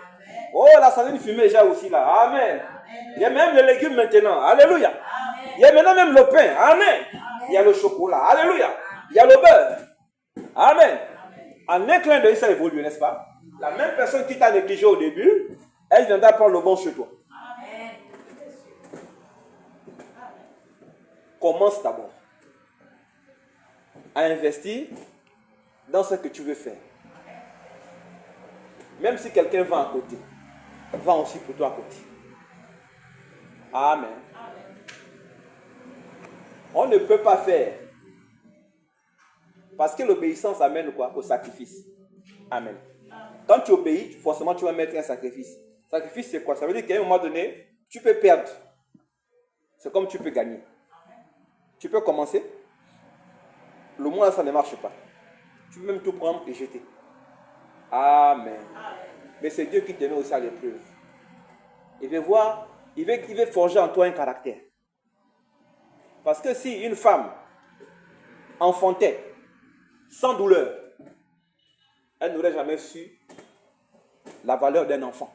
Oh, la sardine fumée déjà aussi là. Amen. Il y a même les légumes maintenant. Alléluia. Amen. Il y a maintenant même le pain. Amen. Il y a le chocolat. Alléluia. Il y a le beurre. Amen. En un clin d'œil, ça évolue, n'est-ce pas? La même personne qui t'a négligé au début, elle viendra prendre le bon chez toi. Amen. Commence d'abord à investir dans ce que tu veux faire. Même si quelqu'un va à côté, va aussi pour toi à côté. Amen. On ne peut pas faire. Parce que l'obéissance amène quoi? Au sacrifice. Amen. Quand tu obéis, forcément tu vas mettre un sacrifice. Sacrifice c'est quoi? Ça veut dire qu'à un moment donné, tu peux perdre. C'est comme tu peux gagner. Tu peux commencer. Le mois ça ne marche pas. Tu peux même tout prendre et jeter. Amen. Mais c'est Dieu qui te met aussi à l'épreuve. Il veut voir, il veut forger en toi un caractère. Parce que si une femme enfantait sans douleur, elle n'aurait jamais su la valeur d'un enfant.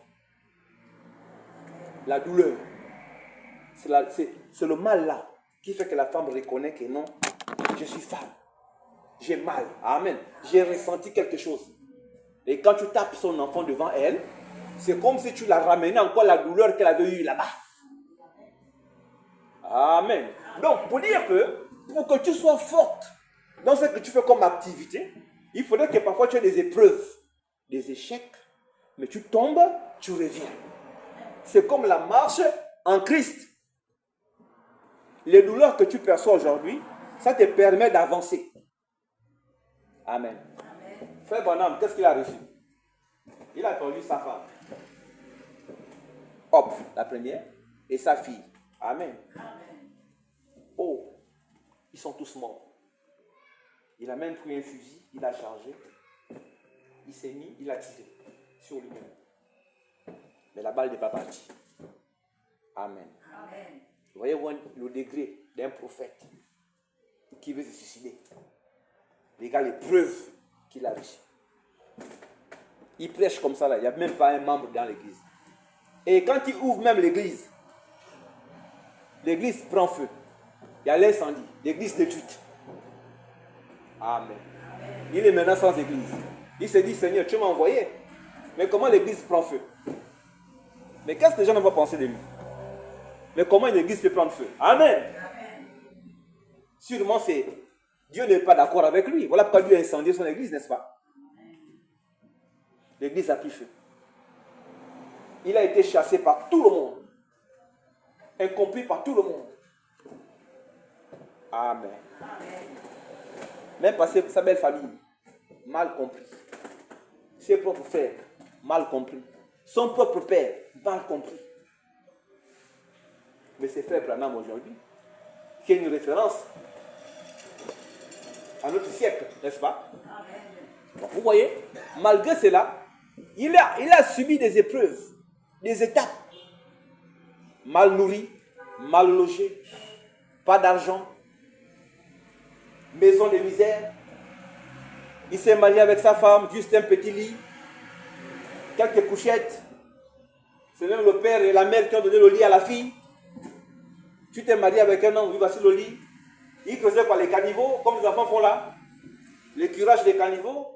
La douleur, c'est le mal là qui fait que la femme reconnaît que non, je suis femme. J'ai mal. Amen. J'ai ressenti quelque chose. Et quand tu tapes son enfant devant elle, c'est comme si tu l'as ramené encore la douleur qu'elle avait eue là-bas. Amen. Donc, pour dire que, pour que tu sois forte dans ce que tu fais comme activité, il faudrait que parfois tu aies des épreuves, des échecs, mais tu tombes, tu reviens. C'est comme la marche en Christ. Les douleurs que tu perçois aujourd'hui, ça te permet d'avancer. Amen. Frère Bonhomme, qu'est-ce qu'il a reçu? Il a perdu sa femme. Hop, la première, et sa fille. Amen. Oh, ils sont tous morts. Il a même pris un fusil, il a chargé, il s'est mis, il a tiré sur lui-même. Mais la balle n'est pas partie. Amen. Vous voyez le degré d'un prophète qui veut se suicider. Regarde les preuves qu'il a reçues. Il prêche comme ça là, il n'y a même pas un membre dans l'église. Et quand il ouvre même l'église prend feu. Il y a l'incendie, l'église détruite. Amen. Il est maintenant sans église. Il se dit, Seigneur, tu m'as envoyé. Mais comment l'église prend feu? Mais qu'est-ce que les gens vont penser de lui? Mais comment une église peut prendre feu? Amen. Sûrement, c'est Dieu n'est pas d'accord avec lui. Voilà pourquoi Dieu a incendié son église, n'est-ce pas? L'église a pris feu. Il a été chassé par tout le monde. Incompris par tout le monde. Amen. Même par sa belle famille, mal compris. Ses propres frères, mal compris. Son propre père, mal compris. Mais c'est frère Branham aujourd'hui, qui est une référence à notre siècle, n'est-ce pas? Bon, vous voyez, malgré cela, il a subi des épreuves, des étapes. Mal nourri, mal logé, pas d'argent, maison de misère. Il s'est marié avec sa femme, juste un petit lit, quelques couchettes. C'est même le père et la mère qui ont donné le lit à la fille. Tu t'es marié avec un homme, oui, voici le lit. Il creusait par les caniveaux, comme les enfants font là. Le curage des caniveaux.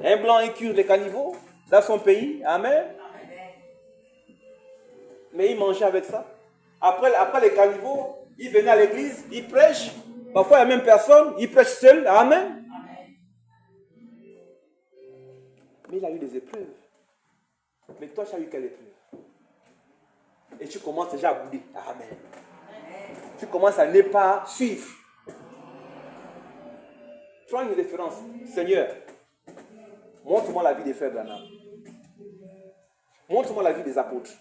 Un blanc, il cure les caniveaux dans son pays. Amen. Mais il mangeait avec ça. Après les caniveaux, il venait à l'église, il prêche. Parfois, il n'y a même personne, il prêche seul. Amen. Mais il a eu des épreuves. Mais toi, tu as eu quelle épreuve? Et tu commences déjà à bouder. Amen. Tu commences à ne pas suivre. Prends une référence. Seigneur, montre-moi la vie des frères Branham. Montre-moi la vie des apôtres.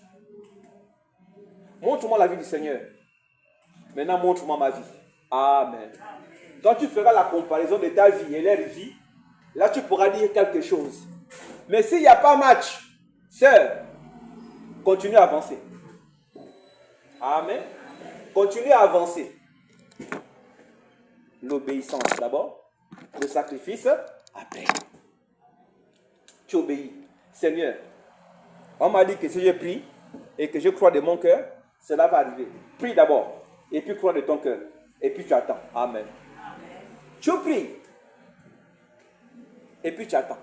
Montre-moi la vie du Seigneur. Maintenant, montre-moi ma vie. Amen. Quand tu feras la comparaison de ta vie et leur vie, là, tu pourras dire quelque chose. Mais s'il n'y a pas match, sœur, continue à avancer. Amen. Continue à avancer. L'obéissance d'abord, le sacrifice après. Tu obéis. Seigneur, on m'a dit que si je prie et que je crois de mon cœur, cela va arriver. Prie d'abord et puis crois de ton cœur. Et puis tu attends. Amen. Tu pries et puis tu attends.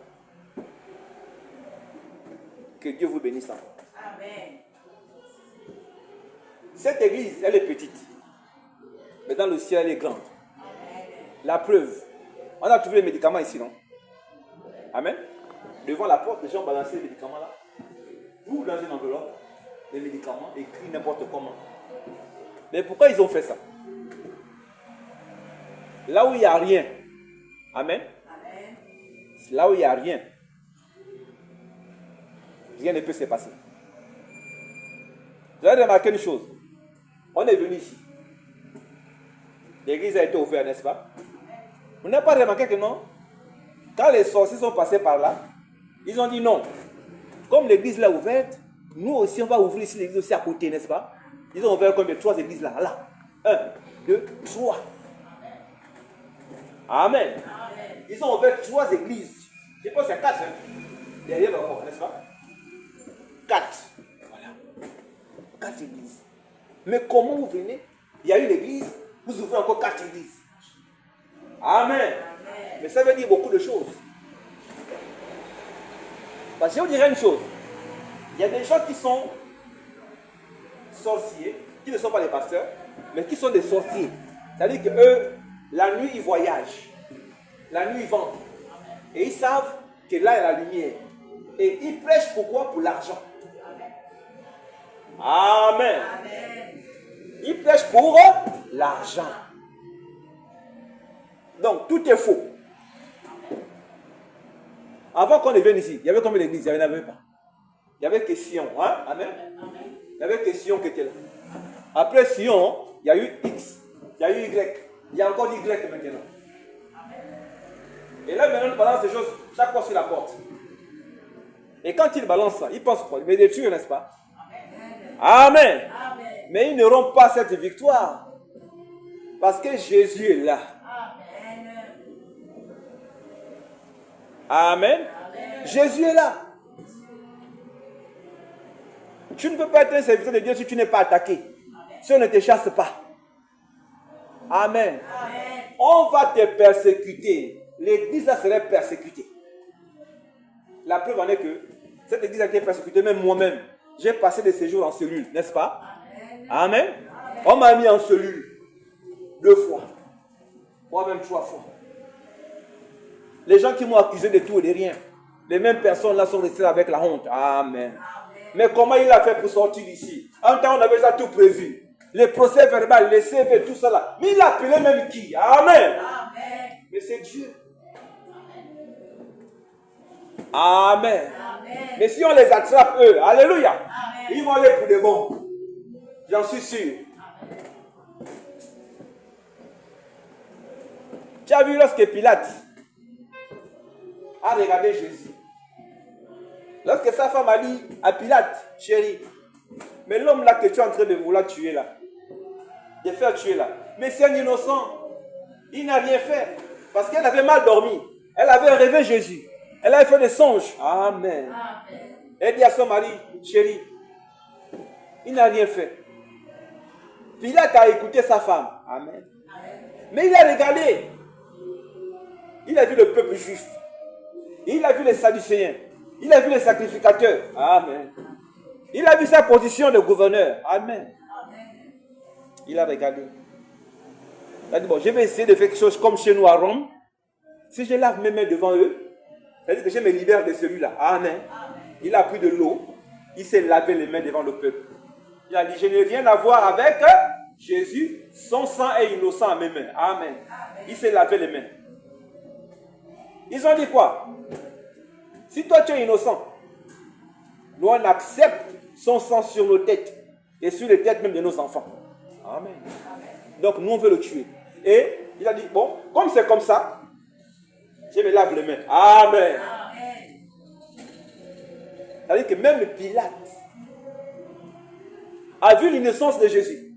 Que Dieu vous bénisse. Amen. Cette église, elle est petite. Mais dans le ciel, elle est grande. Amen. La preuve. On a trouvé les médicaments ici, non? Amen. Devant la porte, les gens balançaient les médicaments là. Ou dans une enveloppe, les médicaments, écrits n'importe comment. Mais pourquoi ils ont fait ça? Là où il n'y a rien. Amen. Amen. Là où il n'y a rien. Rien ne peut se passer. Vous avez remarqué une chose. On est venu ici. L'église a été ouverte, n'est-ce pas? Vous n'avez pas remarqué que non? Quand les sorciers sont passés par là, ils ont dit non. Comme l'église l'a ouverte, nous aussi on va ouvrir ici l'église aussi à côté, n'est-ce pas? Ils ont ouvert combien? 3 églises là. Là. 1, 2, 3. Amen. Ils ont ouvert 3 églises. Je pense qu'il y a 4. Hein? Derrière le corps, n'est-ce pas? 4. Voilà. 4 églises. Mais comment vous venez? Il y a une église, vous ouvrez encore 4 églises. Amen. Amen. Mais ça veut dire beaucoup de choses. Parce que je vous dirais une chose. Il y a des gens qui sont sorciers, qui ne sont pas des pasteurs, mais qui sont des sorciers. C'est-à-dire qu'eux, la nuit, ils voyagent. La nuit, ils vendent. Et ils savent que là, il y a la lumière. Et ils prêchent pourquoi? Pour l'argent. Amen. Amen. Ils prêchent pour l'argent. Donc, tout est faux. Avant qu'on ne vienne ici, il y avait combien d'églises? Il n'y en avait pas. Il y avait que Sion. Hein? Amen. Il n'y avait que Sion qui était là. Après Sion, il y a eu X. Il y a eu Y. Il y a encore Y maintenant. Et là, maintenant, il balance ces choses chaque fois sur la porte. Et quand il balance ça, il pense quoi? Il met des tueurs, n'est-ce pas? Amen. Amen. Mais ils n'auront pas cette victoire. Parce que Jésus est là. Amen. Amen. Jésus est là. Tu ne peux pas être un serviteur de Dieu si tu n'es pas attaqué. Si on ne te chasse pas. Amen. Amen. On va te persécuter. L'église là serait persécutée. La preuve en est que cette église a été persécutée, même moi-même. J'ai passé des séjours en cellule, n'est-ce pas? Amen. Amen. On m'a mis en cellule 2 fois. Moi-même 3 fois. Les gens qui m'ont accusé de tout et de rien, les mêmes personnes là sont restées avec la honte. Amen. Amen. Mais comment il a fait pour sortir d'ici? En temps, on avait déjà tout prévu. Les procès verbaux, les CV, tout ça là. Mais il a appelé même qui? Amen. Amen. Mais c'est Dieu. Amen. Amen. Mais si on les attrape eux, alléluia, amen, ils vont aller pour de bon. J'en suis sûr. Amen. Tu as vu lorsque Pilate a regardé Jésus. Lorsque sa femme a dit à Pilate, chérie, mais l'homme là que tu es en train de vouloir tuer là, de faire tuer là, mais c'est un innocent. Il n'a rien fait. Parce qu'elle avait mal dormi. Elle avait rêvé Jésus. Elle avait fait des songes. Amen. Amen. Elle dit à son mari, chérie, il n'a rien fait. Pilate a écouté sa femme. Amen. Amen. Mais il a regardé. Il a vu le peuple juif. Il a vu les Sadducéens. Il a vu les sacrificateurs. Amen. Il a vu sa position de gouverneur. Amen. Amen. Il a regardé. Il a dit, bon, je vais essayer de faire quelque chose comme chez nous à Rome. Si je lave mes mains devant eux, c'est-à-dire que je me libère de celui-là. Amen. Amen. Il a pris de l'eau. Il s'est lavé les mains devant le peuple. Il a dit, je n'ai rien à voir avec Jésus. Son sang est innocent à mes mains. Amen. Amen. Il s'est lavé les mains. Ils ont dit quoi? Si toi tu es innocent, nous on accepte son sang sur nos têtes et sur les têtes même de nos enfants. Amen. Amen. Donc nous on veut le tuer. Et il a dit, bon, comme c'est comme ça, je me lave les mains. Amen. Amen. C'est-à-dire que même Pilate a vu l'innocence de Jésus.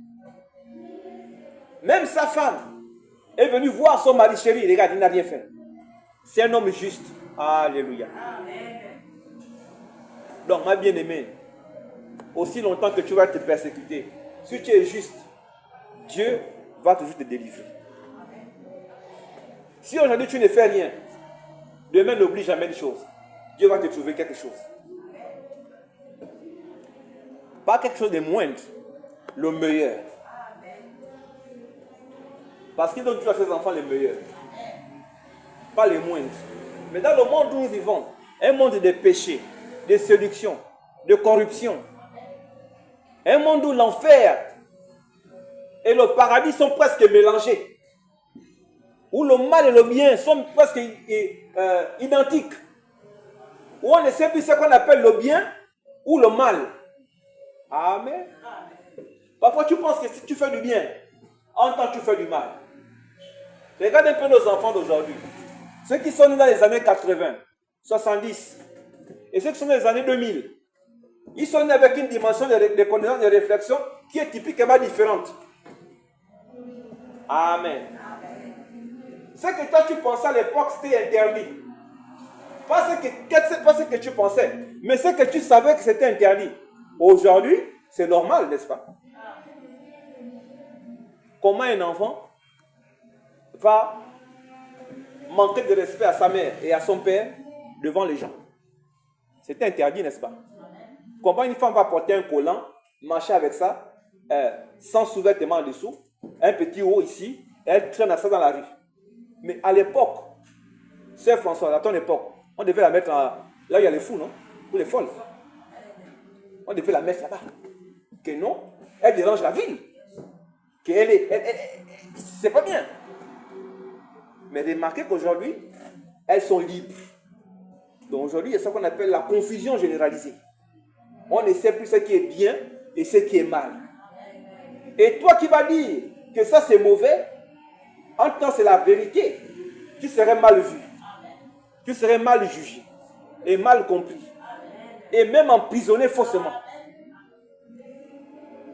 Même sa femme est venue voir son mari, chéri, regarde, il n'a rien fait. C'est un homme juste. Alléluia. Amen. Donc, ma bien-aimée, aussi longtemps que tu vas te persécuter, si tu es juste, Dieu va toujours te délivrer. Amen. Si aujourd'hui tu ne fais rien, demain n'oublie jamais une chose. Dieu va te trouver quelque chose. Amen. Pas quelque chose de moindre, le meilleur. Amen. Parce qu'il donne toujours à ses enfants les meilleurs. Pas les moindres. Mais dans le monde où nous vivons, un monde de péché, de séduction, de corruption, un monde où l'enfer et le paradis sont presque mélangés, où le mal et le bien sont presque identiques, où on ne sait plus ce qu'on appelle le bien ou le mal. Amen. Parfois tu penses que si tu fais du bien, en temps tu fais du mal. Regarde un peu nos enfants d'aujourd'hui. Ceux qui sont nés dans les années 80, 70, et ceux qui sont nés dans les années 2000, ils sont nés avec une dimension de connaissance, de réflexion qui est typiquement différente. Amen. Ce que toi tu pensais à l'époque, c'était interdit. Pas ce que tu pensais, mais ce que tu savais que c'était interdit. Aujourd'hui, c'est normal, n'est-ce pas? Comment un enfant va manquer de respect à sa mère et à son père devant les gens? C'est interdit, n'est-ce pas? Comment une femme va porter un collant, marcher avec ça, sans sous-vêtement en dessous, un petit haut ici, elle traîne à ça dans la rue. Mais à l'époque, Sœur Françoise, à ton époque, on devait la mettre là où il y a les fous, non? Ou les folles. On devait la mettre là-bas. Que non, elle dérange la ville. C'est pas bien. Mais remarquez qu'aujourd'hui, elles sont libres. Donc aujourd'hui, il y a ce qu'on appelle la confusion généralisée. On ne sait plus ce qui est bien et ce qui est mal. Et toi qui vas dire que ça c'est mauvais, en même temps c'est la vérité, tu serais mal vu, tu serais mal jugé et mal compris et même emprisonné faussement.